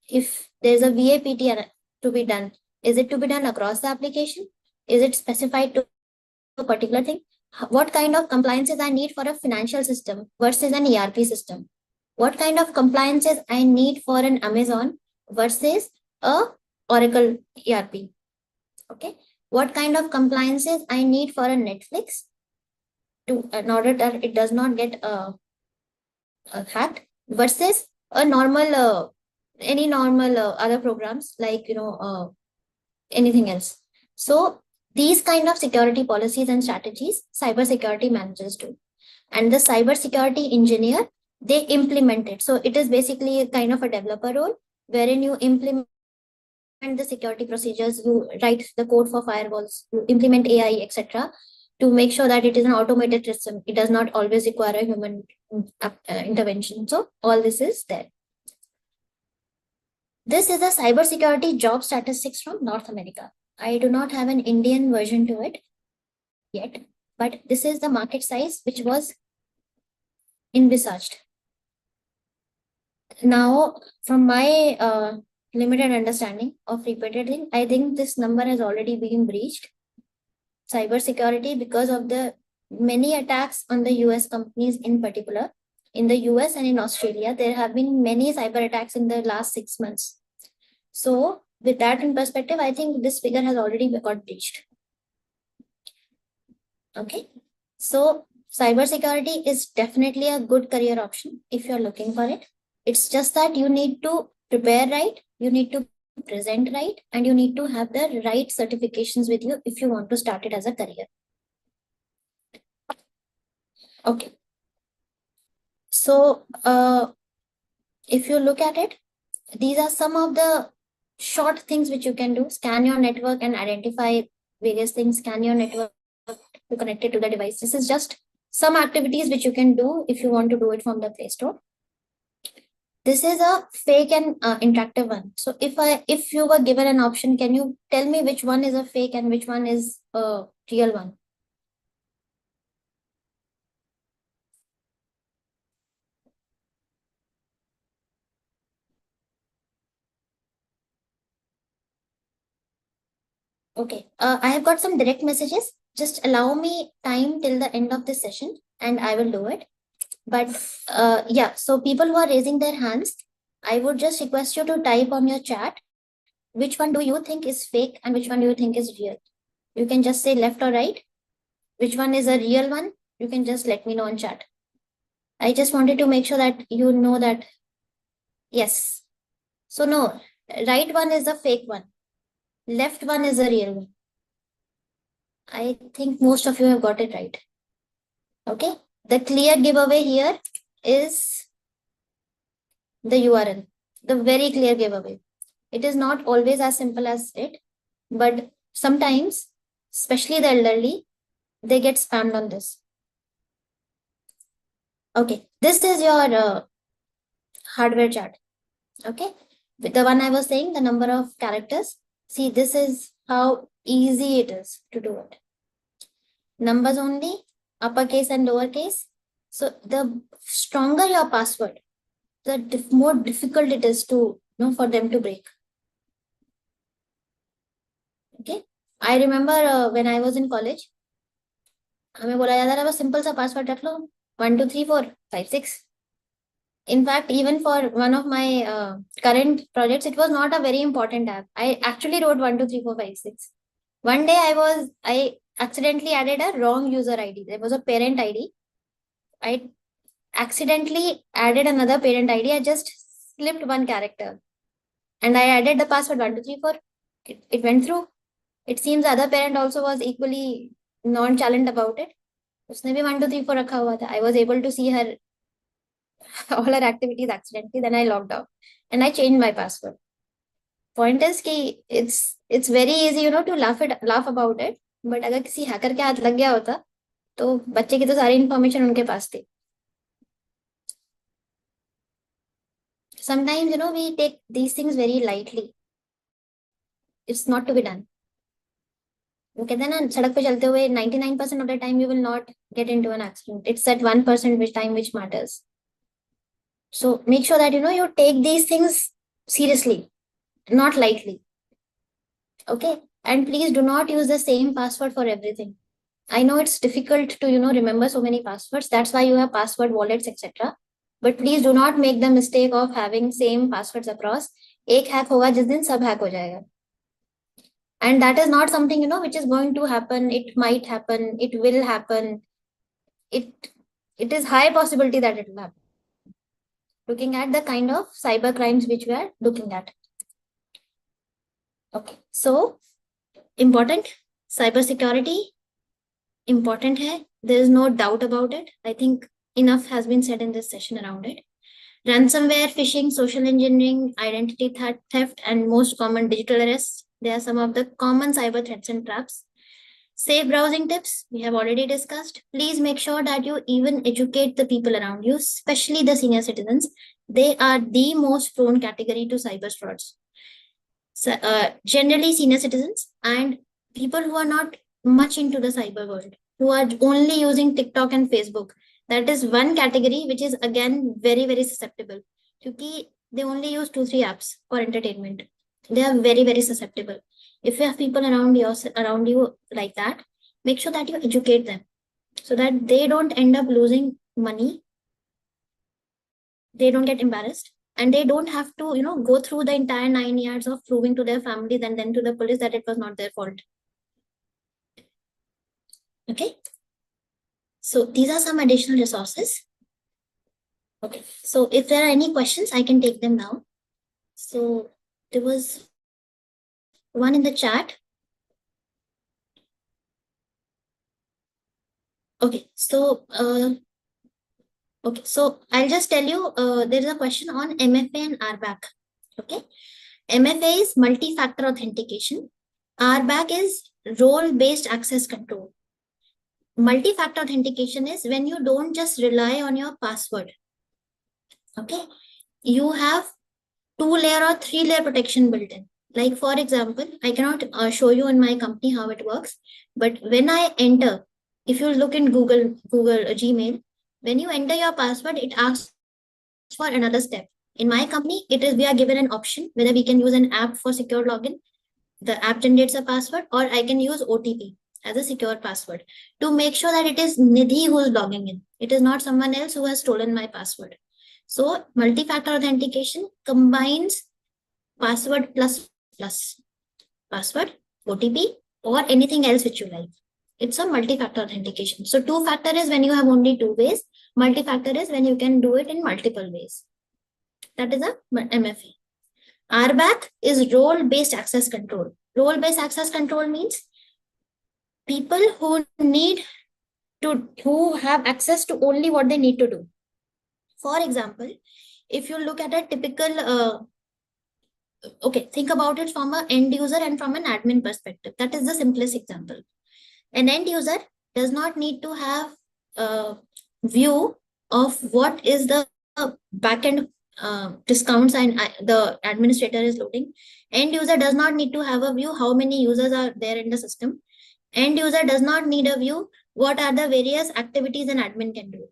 If there's a VAPT to be done, is it to be done across the application? Is it specified to a particular thing? What kind of compliances I need for a financial system versus an ERP system? What kind of compliances I need for an Amazon versus a Oracle ERP? Okay. What kind of compliances I need for a Netflix to in order that it does not get hacked versus a normal any normal other programs like anything else. So these kind of security policies and strategies cybersecurity managers do, and the cybersecurity engineer, they implement it. So it is basically a kind of a developer role wherein you implement the security procedures, you write the code for firewalls, you implement AI, etc., to make sure that it is an automated system. It does not always require a human intervention. So all this is there. This is a cybersecurity job statistics from North America. I do not have an Indian version to it yet, but this is the market size which was envisaged. Now, from my limited understanding of repeated thing, I think this number has already been breached. Cybersecurity, because of the many attacks on the US companies in particular, in the US and in Australia, there have been many cyber attacks in the last 6 months. So with that in perspective, I think this figure has already got breached. Okay. So cybersecurity is definitely a good career option if you're looking for it. It's just that you need to prepare right, you need to present right, and you need to have the right certifications with you if you want to start it as a career. Okay. So if you look at it, these are some of the short things which you can do. Scan your network and identify various things. Scan your network to connect it to the device. This is just some activities which you can do if you want to do it from the Play Store. This is a fake and interactive one. So if you were given an option, can you tell me which one is a fake and which one is a real one? Okay, I have got some direct messages. Just allow me time till the end of this session and I will do it. But yeah, so people who are raising their hands, I would just request you to type on your chat, which one do you think is fake and which one do you think is real? You can just say left or right. Which one is a real one? You can just let me know in chat. I just wanted to make sure that you know that, yes. So no, right one is the fake one. Left one is a real one. I think most of you have got it right. Okay. The clear giveaway here is the URL, the very clear giveaway. It is not always as simple as it, but sometimes, especially the elderly, they get spammed on this. Okay, this is your hardware chart. Okay, with the one I was saying, the number of characters. See, this is how easy it is to do it. Numbers only, uppercase and lowercase. So the stronger your password, the more difficult it is to for them to break. Okay, I remember when I was in college, हमें बोला जाता था बस simple सा password रख लो 1 2 3 4 5 6. In fact, even for one of my current projects, it was not a very important app. I actually wrote 1 2 3 4 5 6. One day I accidentally added a wrong user ID. There was a parent ID. I accidentally added another parent ID. I just slipped one character and I added the password 1 2 3 4. It went through. It seems the other parent also was equally nonchalant about it. उसने भी 1 2 3 4 रखा हुआ था. I was able to see her all her activities accidentally. Then I logged out and I changed my password. Point is कि it's very easy to laugh about it. But अगर किसी hacker के हाथ लग गया होता तो बच्चे की तो सारी इंफॉर्मेशन उनके पास थी. Sometimes we take these things very lightly. It's not to be done. वो कहते हैं ना सड़क पे चलते हुए 99% of the time you will not get into an accident. It's that 1% which time which matters. So make sure that you take these things seriously, not lightly. Okay, and please do not use the same password for everything. I know it's difficult to remember so many passwords. That's why you have password wallets, etc. But please do not make the mistake of having same passwords across. एक hack होगा जिस दिन सब hack हो जाएगा. And that is not something which is going to happen. It might happen. It will happen. It is high possibility that it will happen. Looking at the kind of cyber crimes which we are looking at. Okay, so important cybersecurity important hai. There is no doubt about it. I think enough has been said in this session around it. Ransomware, phishing, social engineering, identity theft, and most common digital arrests. They are some of the common cyber threats and traps. Safe browsing tips, we have already discussed. Please make sure that you even educate the people around you, especially the senior citizens. They are the most prone category to cyber frauds. So, generally, senior citizens and people who are not much into the cyber world, who are only using TikTok and Facebook. That is one category which is again very, very susceptible. Because they only use 2 3 apps for entertainment. They are very, very susceptible. If you have people around you like that, make sure that you educate them so that they don't end up losing money. They don't get embarrassed and they don't have to go through the entire 9 years of proving to their families and then to the police that it was not their fault. Okay, so these are some additional resources. Okay, so if there are any questions, I can take them now. So there was one in the chat. Okay, so I'll just tell you, there is a question on MFA and RBAC. Okay, MFA is multi-factor authentication. RBAC is role-based access control. Multi-factor authentication is when you don't just rely on your password. Okay, you have 2-layer or 3-layer protection built in. Like for example, I cannot show you in my company how it works, but when I enter, if you look in Google Gmail, when you enter your password, it asks for another step. In my company, we are given an option whether we can use an app for secure login. The app generates a password, or I can use OTP as a secure password to make sure that it is Nidhi who is logging in. It is not someone else who has stolen my password. So multi-factor authentication combines password plus password, OTP, or anything else which you like. It's a multi-factor authentication. So 2-factor is when you have only 2 ways. Multi-factor is when you can do it in multiple ways. That is a MFA. RBAC is role-based access control. Role-based access control means people who have access to only what they need to do. For example, if you look at a typical, okay, think about it from an end user and from an admin perspective. That is the simplest example. An end user does not need to have a view of what is the backend discounts and the administrator is loading. End user does not need to have a view how many users are there in the system. End user does not need a view what are the various activities an admin can do.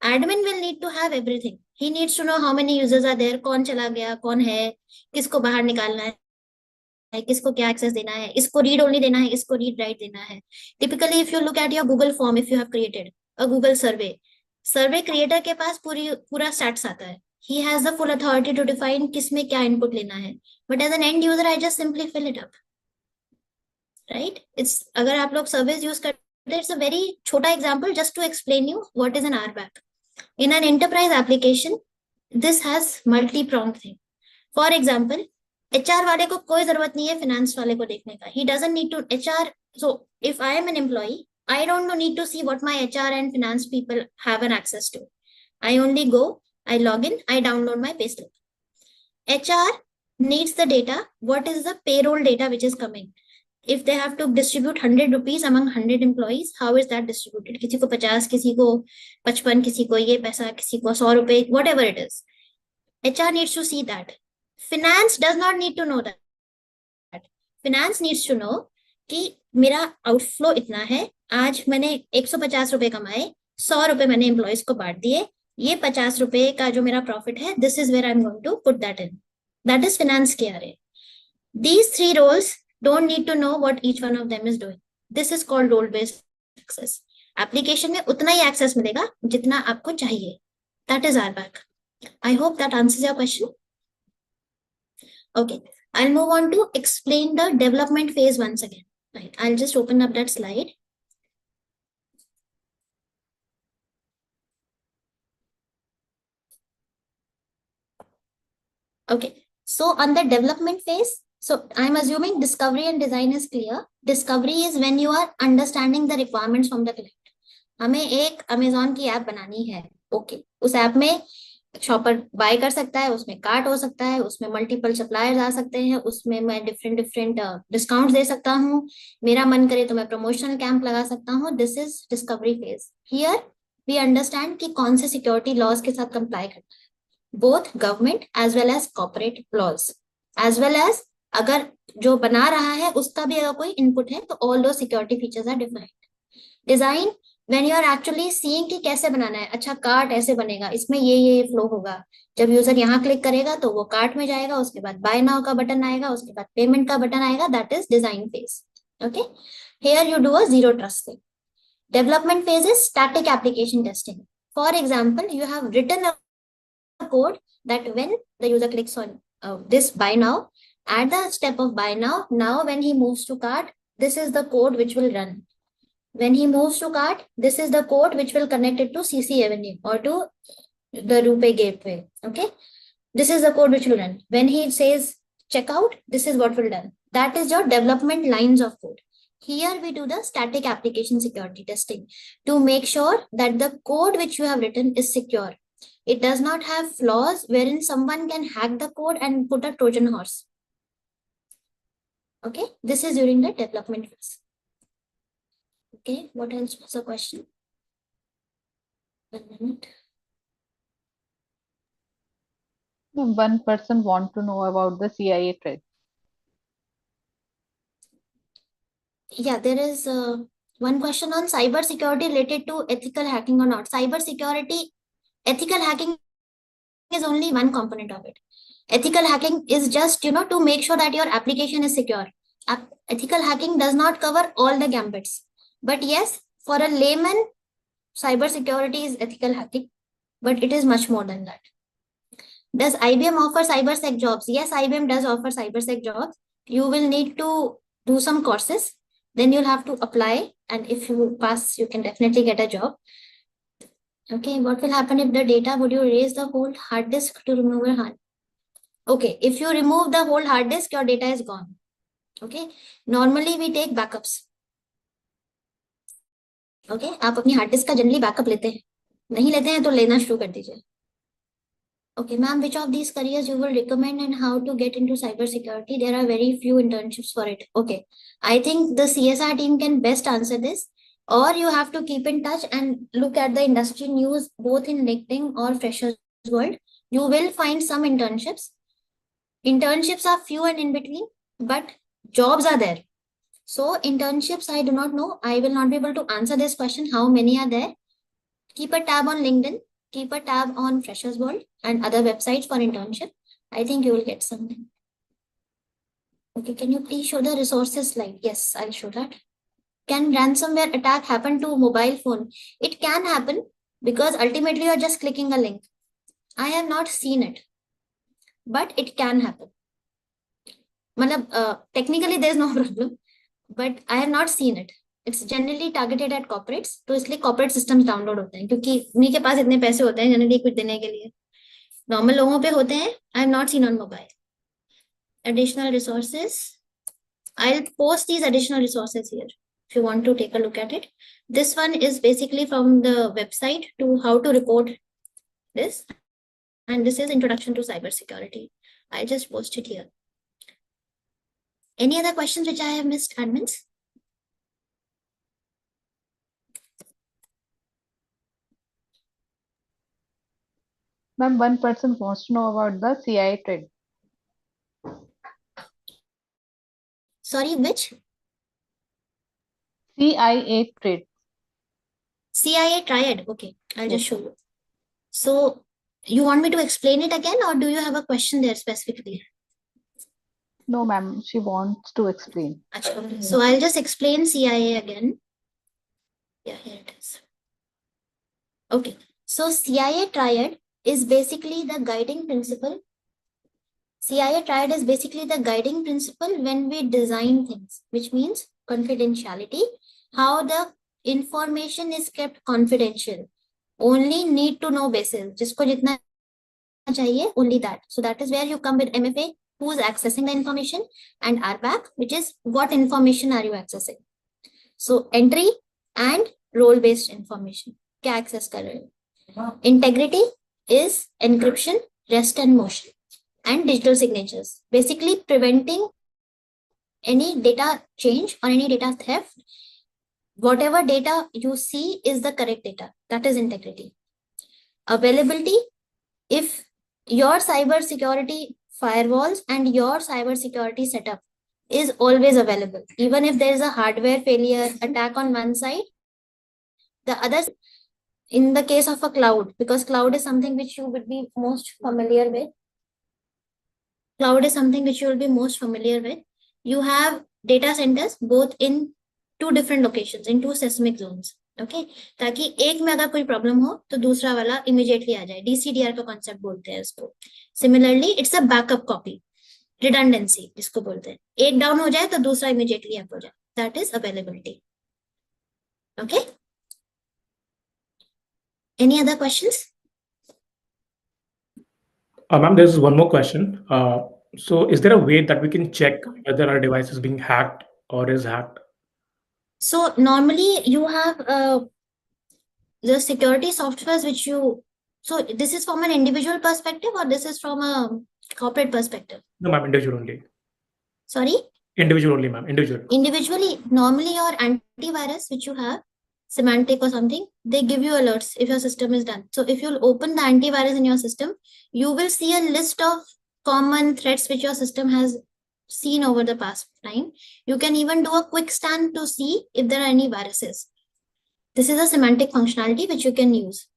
Admin will need to have everything. He needs to know how many users are there, कौन चला गया, कौन है, किसको बाहर निकालना है, किसको क्या एक्सेस देना है, इसको रीड ओनली देना है, इसको रीड राइट देना है. Typically if you look at your Google form, if you have created a Google survey creator के पास पूरा स्टैट्स आता है. He has the full authority to define किसमें क्या इनपुट लेना है. But as an end user, I just simply fill it up. Right? It's अगर आप लोग सर्विस यूज करते हैं, it's a very छोटा example just to explain you what is an RBAC. In an enterprise application, this has multi-pronged thing. For example, HR वाले को कोई जरूरत नहीं है finance वाले को देखने का. He doesn't need to HR. So if I am an employee, I don't need to see what my HR and finance people have an access to. I only go, I log in, I download my payslip. HR needs the data. What is the payroll data which is coming? If they have to distribute 100 rupees among 100 employees, how is that distributed? किसी को 50, किसी को 55, किसी को ये पैसा, किसी को 100 रुपए, whatever it is. HR needs to see that. Finance does not need to know that. Finance needs to know कि मेरा आउटफ्लो इतना है, आज मैंने 150 रुपए कमाए, 100 रुपए मैंने एम्प्लॉयज को बांट दिए, ये 50 रुपए का जो मेरा प्रॉफिट है, this is where I am going to put that in. That is finance के आरे. These three roles don't need to know what each one of them is doing. This is called role based access. Application में उतना ही access मिलेगा जितना आपको चाहिए. That is RBAC. I hope that answers your question. Okay, I'll move on to explain the development phase once again. Right, I'll just open up that slide. Okay, so on the development phase, so I'm assuming discovery and design is clear. Discovery is when you are understanding the requirements from the client. हमें एक Amazon की app बनानी है. Okay, उस app में shopper bye कर सकता है, उसमें कार्ट हो सकता है, उसमें मल्टीपल सप्लायर्स आ सकते हैं, उसमें मैं डिफरेंट डिस्काउंट दे सकता हूँ, मेरा मन करे तो मैं प्रमोशनल कैंप लगा सकता हूँ. This is discovery phase. Here we understand कि कौन से सिक्योरिटी लॉज के साथ कंप्लाई करना है, both government as well as corporate laws, as well as अगर जो बना रहा है उसका भी अगर कोई इनपुट है तो all those security features are defined. Design when you are actually seeing कि कैसे बनाना है. अच्छा, कार्ट ऐसे बनेगा, इसमें ये फ्लो होगा, जब यूजर यहाँ क्लिक करेगा तो वो कार्ट में जाएगा, उसके बाद बाय नाउ का बटन आएगा, उसके बाद पेमेंट का बटन आएगा. That is design phase. Okay, here you do a zero trust thing. Development phase is static application testing. For example, you have written a code that when the user clicks on this buy now, at the step of buy now when he moves to cart, this is the code which will run. When he moves to cart, this is the code which will connect it to CC Avenue or to the RuPay gateway. Okay, this is the code which will run. When he says checkout, this is what will done. That is your development lines of code. Here we do the static application security testing to make sure that the code which you have written is secure. It does not have flaws wherein someone can hack the code and put a Trojan horse. Okay, this is during the development phase. Okay, what else was the question? 1 minute. One person want to know about the CIA threat. Yeah, there is one question on cybersecurity related to ethical hacking or not. Cybersecurity, ethical hacking is only one component of it. Ethical hacking is just, to make sure that your application is secure. Ethical hacking does not cover all the gambits. But yes, for a layman, cybersecurity is ethical hacking, but it is much more than that. Does IBM offer cybersec jobs? Yes, IBM does offer cybersec jobs. You will need to do some courses, then you'll have to apply, and if you pass, you can definitely get a job. Okay, what will happen if the data, would you erase the whole hard disk to remove your hard? Okay, if you remove the whole hard disk, your data is gone. Okay, normally we take backups. Okay, आप अपनी hard disk का generally backup लेते हैं, नहीं लेते हैं तो लेना शुरू कर दीजिए. Okay ma'am, which of these careers you will recommend and how to get into cyber security? There are very few internships for it. Okay, I think the CSR team can best answer this. or you have to keep in touch and look at the industry news both in LinkedIn or Freshers World. You will find some internships. Internships are few and in between, but jobs are there. So internships, I do not know. I will not be able to answer this question. How many are there? Keep a tab on LinkedIn. Keep a tab on Freshers World and other websites for internship. I think you will get something. Okay, can you please show the resources slide? Yes, I'll show that. Can ransomware attack happen to mobile phone? It can happen because ultimately you're just clicking a link. I have not seen it, but it can happen. Technically there is no problem, but I have not seen it. It's generally targeted at corporates, तो इसलिए corporate systems download होते हैं क्योंकि उन्हीं के पास इतने पैसे होते हैं generally कुछ देने के लिए. Normal लोगों पे होते हैं. I have not seen on mobile. Additional resources. I'll post these additional resources here if you want to take a look at it. This one is basically from the website to how to report this. And this is Introduction to Cybersecurity. I just posted here. Any other questions which I have missed, admins? Ma'am, one person wants to know about the CIA trade. Sorry, which? CIA trade. CIA triad. Okay, I'll just Yes. show you. So you want me to explain it again, or do you have a question there specifically? No, ma'am, she wants to explain. Okay. So I'll just explain CIA again. Yeah, here it is. Okay. So CIA triad is basically the guiding principle. CIA triad is basically the guiding principle when we design things, which means confidentiality, how the information is kept confidential. Only need to know basis. जिसको जितना चाहिए, only that. So that is where you come with MFA, who is accessing the information, and RBAC, which is what information are you accessing. So entry and role-based information. क्या access कर रहे हो? Integrity is encryption, rest and motion, and digital signatures. Basically preventing any data change or any data theft. Whatever data you see is the correct data. That is integrity. Availability, if your cybersecurity firewalls and your cybersecurity setup is always available, even if there is a hardware failure attack on one side, the other, in the case of a cloud, because cloud is something which you would be most familiar with. Cloud is something which you will be most familiar with. You have data centers both in two different locations, in two seismic zones. Okay, ताकि एक में अगर कोई problem हो तो दूसरा वाला immediately आ जाए. DCDR का कॉन्सेप्ट बोलते हैं इसको. Similarly it's a backup copy, redundancy जिसको बोलते हैं. एक डाउन हो जाए तो दूसरा इमीडिएटली अप हो जाए. That is availability. Okay, any other questions? Ma'am, there's one more question. So is there a way that we can check whether our device is being hacked or is hacked? So normally you have the security softwares which you, so this is from an individual perspective or this is from a corporate perspective? No, ma'am, individual only. Sorry? Individual only, ma'am, individual. Individually, normally your antivirus which you have, Symantec or something, they give you alerts if your system is done. So if you'll open the antivirus in your system, you will see a list of common threats which your system has seen over the past time. You can even do a quick scan to see if there are any viruses. This is a semantic functionality which you can use.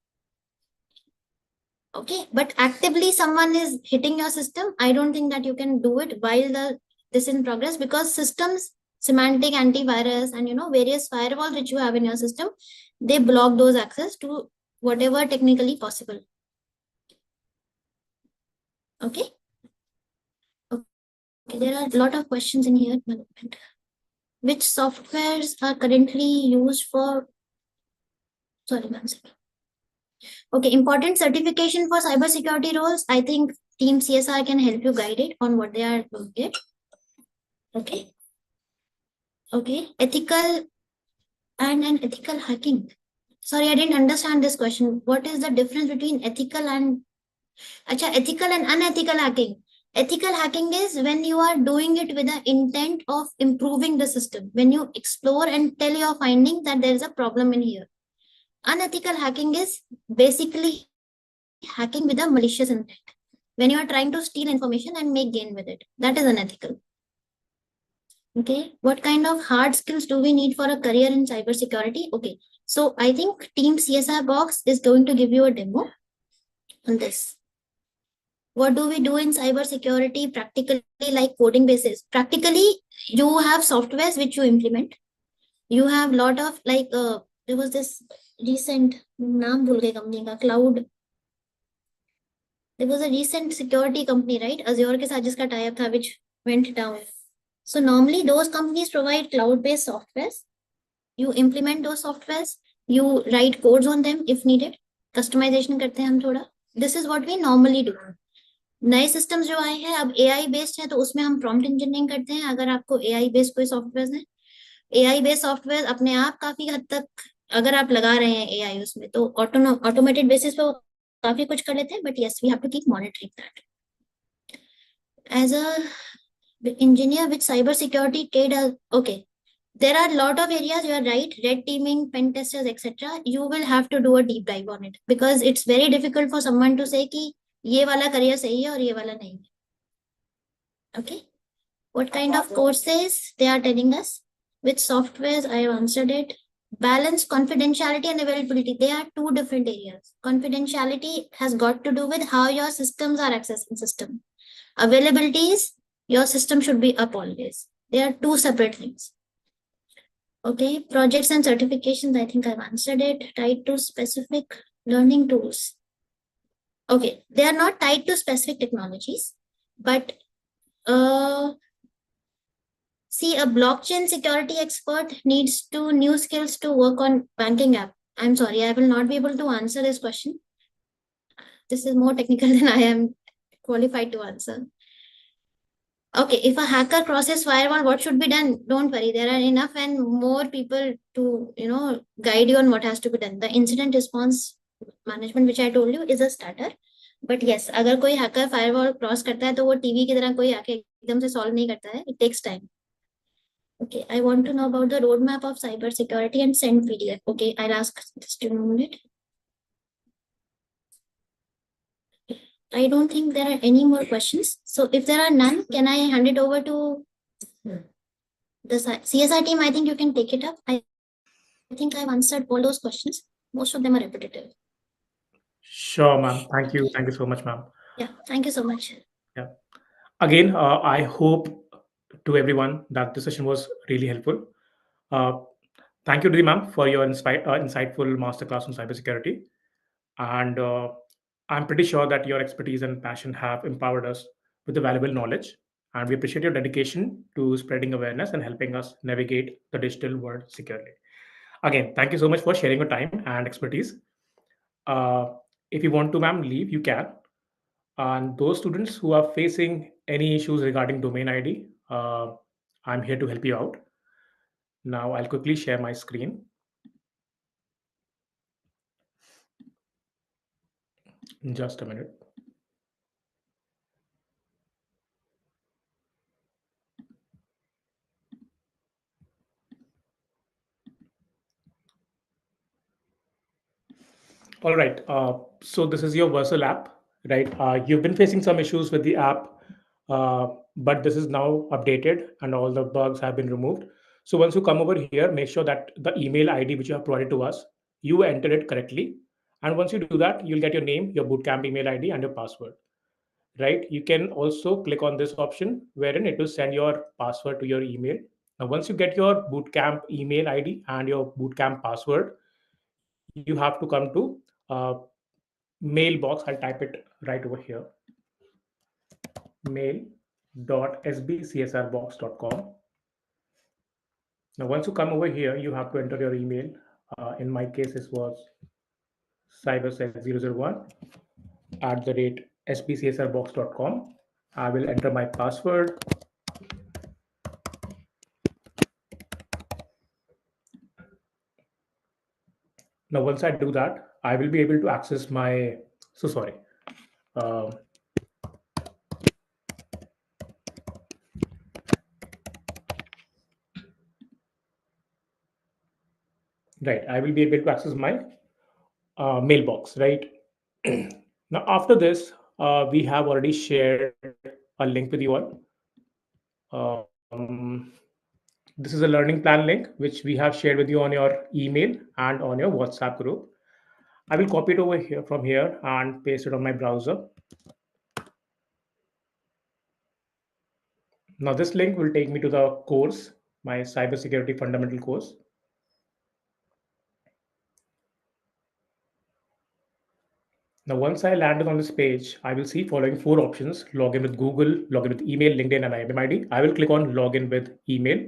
Okay, but actively someone is hitting your system, I don't think that you can do it while this in progress, because systems, semantic antivirus and various firewalls which you have in your system, they block those access to whatever technically possible. Okay. Okay, there are a lot of questions in here. Which softwares are currently used for, sorry, one second. Okay, important certification for cybersecurity roles. I think Team CSR can help you guide it on what they are doing it. Okay. Okay, ethical and unethical hacking. Sorry, I didn't understand this question. What is the difference between ethical and ethical and unethical hacking? Ethical hacking is when you are doing it with the intent of improving the system, when you explore and tell your findings that there is a problem in here. Unethical hacking is basically hacking with a malicious intent. When you are trying to steal information and make gain with it, that is unethical. Okay, what kind of hard skills do we need for a career in cybersecurity? Okay, so I think Team CSR Box is going to give you a demo on this. What do we do in cybersecurity practically, like coding basis? Practically, you have softwares which you implement. You have lot of like there was this recent naam bhul gayi company ka cloud. There was a recent security company, right? Azure ke sath jiska tie up tha, which went down. So normally those companies provide cloud-based softwares. You implement those softwares. You write codes on them if needed. Customization करते हैं हम थोड़ा. This is what we normally do. नए systems जो आए हैं अब AI based है तो उसमें हम प्रॉम्प्ट इंजीनियरिंग करते हैं. अगर आपको एआई बेस्ड कोई सॉफ्टवेयर है, एआई बेस्ड सॉफ्टवेयर अपने आप काफी हद तक अगर आप लगा रहे हैं एआई उसमें तो ऑटोमेटेड बेसिस पे काफी कुछ कर लेते हैं. But yes we have to keep monitoring that. As a engineer with cyber security trade, okay, there are a lot of areas, you are right, red teaming, pen testers, etc. You will have to do a deep dive on it because it's very difficult for someone to say कि ये वाला career सही है और ये वाला नहीं. Okay, what kind of courses they are telling us, which softwares, I have answered it. Balance confidentiality and availability, they are two different areas. Confidentiality has got to do with how your systems are accessing system. Availability is your system should be up always. They are two separate things. Okay, projects and certifications, I think I've answered it. Tied to specific learning tools. Okay, they are not tied to specific technologies, but see, a blockchain security expert needs two new skills to work on banking app. I'm sorry, I will not be able to answer this question. This is more technical than I am qualified to answer. Okay, if a hacker crosses firewall, what should be done? Don't worry, there are enough and more people to guide you on what has to be done. The incident response management which I told you is a starter. But yes, अगर कोई hacker firewall cross करता है तो वो TV की तरह कोई आके एकदम से solve नहीं करता है. It takes time. Okay, I want to know about the roadmap of cyber security and send PDF. Okay, I'll ask just in a minute. I don't think there are any more questions. So if there are none, can I hand it over to the CSI team? I think you can take it up. I think I've answered all those questions. Most of them are repetitive. Sure, ma'am. Thank you. Thank you so much, ma'am. Yeah, thank you so much. Yeah. Again, I hope to everyone that this session was really helpful. Uh, Thank you, Didi ma'am, for your insightful masterclass on cybersecurity. And I'm pretty sure that your expertise and passion have empowered us with the valuable knowledge. And we appreciate your dedication to spreading awareness and helping us navigate the digital world securely. Again, thank you so much for sharing your time and expertise. Uh, if you want to, ma'am, leave, you can. And those students who are facing any issues regarding domain ID, I'm here to help you out. Now, I'll quickly share my screen. Just a minute. All right. So this is your Versal app, right? You've been facing some issues with the app, but this is now updated and all the bugs have been removed. So once you come over here, make sure that the email ID which you have provided to us, you enter it correctly. And once you do that, you'll get your name, your bootcamp email ID, and your password. Right? You can also click on this option wherein it will send your password to your email. Now, once you get your bootcamp email ID and your bootcamp password, you have to come to mailbox. I'll type it right over here, mail.sbcsrbox.com. Now, once you come over here, you have to enter your email. In my case, this was cybersec001 at the rate sbcsrbox.com. I will enter my password. Now, once I do that, I will be able to access my, so sorry. Right, I will be able to access my mailbox, right? Now, after this, we have already shared a link with you all. Um, this is a learning plan link which we have shared with you on your email and on your WhatsApp group. I will copy it over here from here and paste it on my browser. Now, this link will take me to the course, my cybersecurity fundamental course. Now, once I landed on this page, I will see following four options: login with Google, login with email, LinkedIn, and IBM ID. I will click on login with email.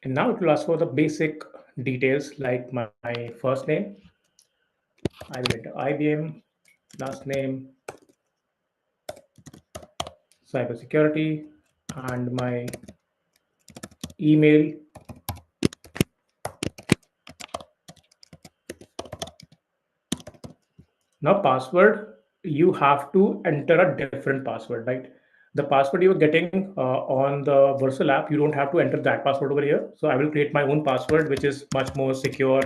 And now it will ask for the basic details like my first name. I will enter IBM, last name, cybersecurity, and my email. Now, password, you have to enter a different password, right? The password you're getting on the Versal app, you don't have to enter that password over here. So I will create my own password, which is much more secure,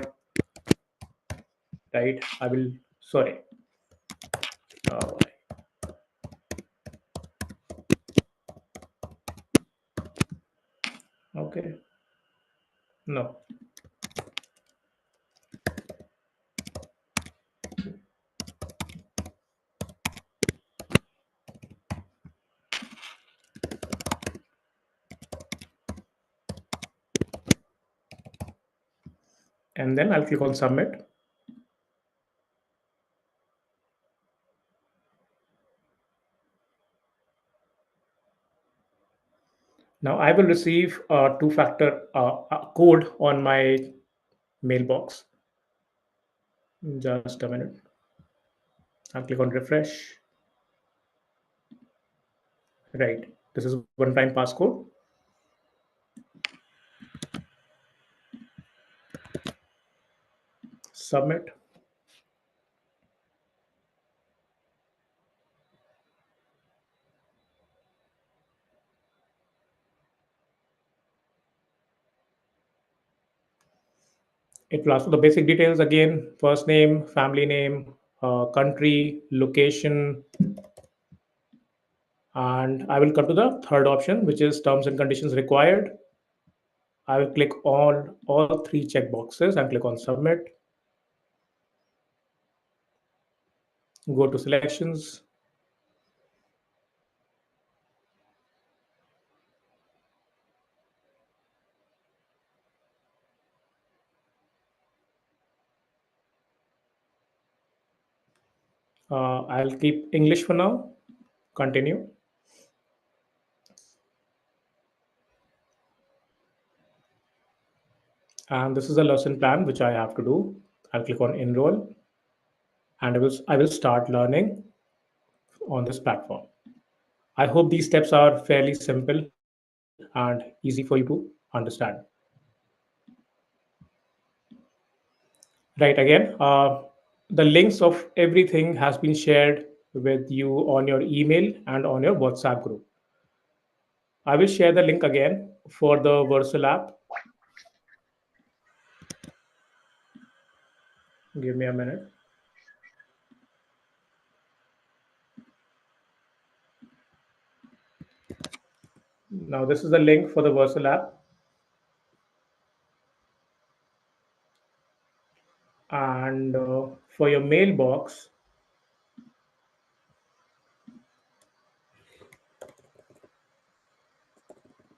right? I will, sorry. Uh, okay, no. And then I'll click on submit. Now I will receive a two-factor code on my mailbox. Just a minute. I'll click on refresh. Right. This is one-time passcode. Submit. It will ask for the basic details again: first name, family name, country, location, and I will come to the third option, which is terms and conditions required. I will click on all three check boxes and click on submit. Go to selections. I'll keep English for now. Continue. And this is a lesson plan which I have to do. I'll click on enroll, and I will start learning on this platform. I hope these steps are fairly simple and easy for you to understand. Right, again, the links of everything has been shared with you on your email and on your WhatsApp group. I will share the link again for the Versal app. Give me a minute. Now, this is the link for the Versal app. And for your mailbox,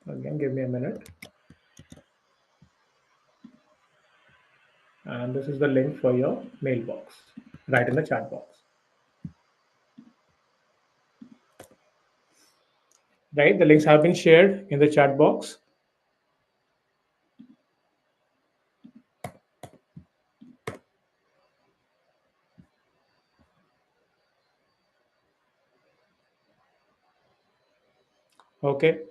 again, give me a minute. And this is the link for your mailbox, right in the chat box. Right, the links have been shared in the chat box. Okay.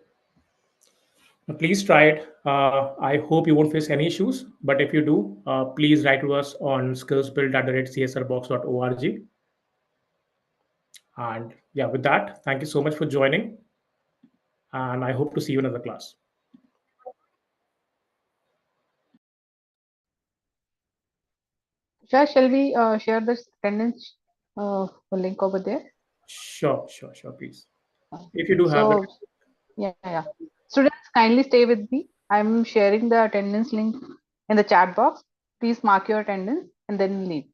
Please try it. I hope you won't face any issues. But if you do, please write to us on skillsbuild@csrbox.org. And yeah, with that, thank you so much for joining, and I hope to see you in another class. Shall we share this attendance link over there? Sure, sure, sure, please. If you Okay. do have it. So, yeah. Students, kindly stay with me. I'm sharing the attendance link in the chat box. Please mark your attendance and then leave.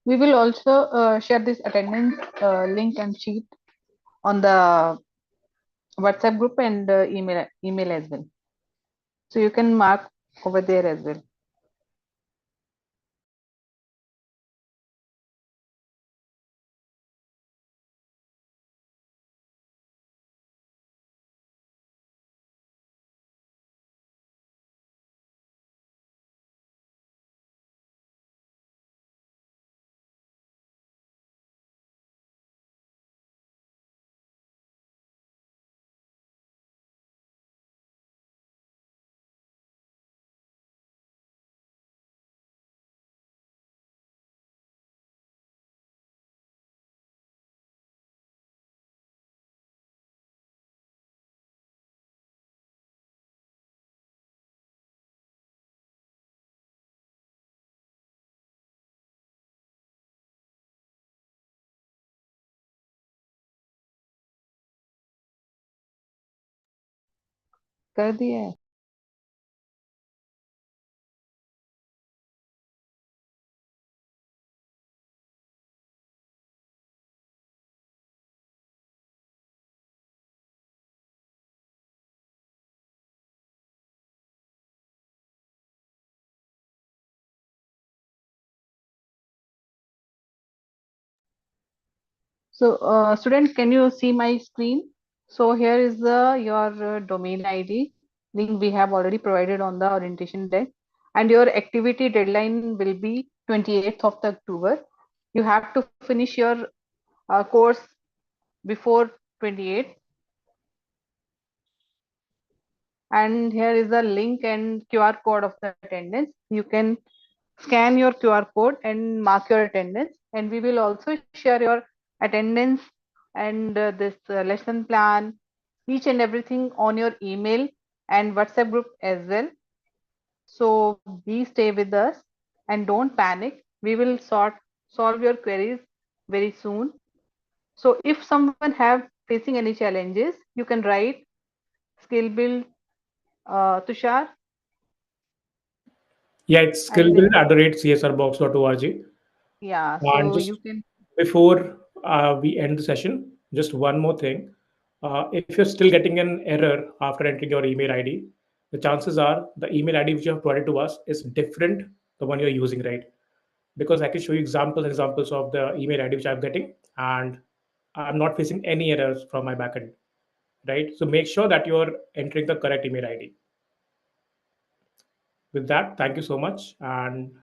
We will also share this attendance link and sheet on the WhatsApp group and email as well. So you can mark over there as well. कर दिया है. So, student, can you see my screen? So here is the your domain ID link we have already provided on the orientation deck, and your activity deadline will be 28th of the October. You have to finish your course before 28th, and here is the link and QR code of the attendance. You can scan your QR code and mark your attendance, and we will also share your attendance and this lesson plan, each and everything on your email and WhatsApp group as well. So please stay with us and don't panic. We will solve your queries very soon. So if someone have facing any challenges, you can write skill build Tushar, Yeah, it's and then skillbuild@csrbox.org. yeah, And so just you can. before we end the session, just one more thing. If you're still getting an error after entering your email ID, the chances are the email ID which you have provided to us is different the one you're using, right? Because I can show you examples of the email ID which I'm getting, and I'm not facing any errors from my backend, right? So make sure that you're entering the correct email ID. With that, thank you so much, and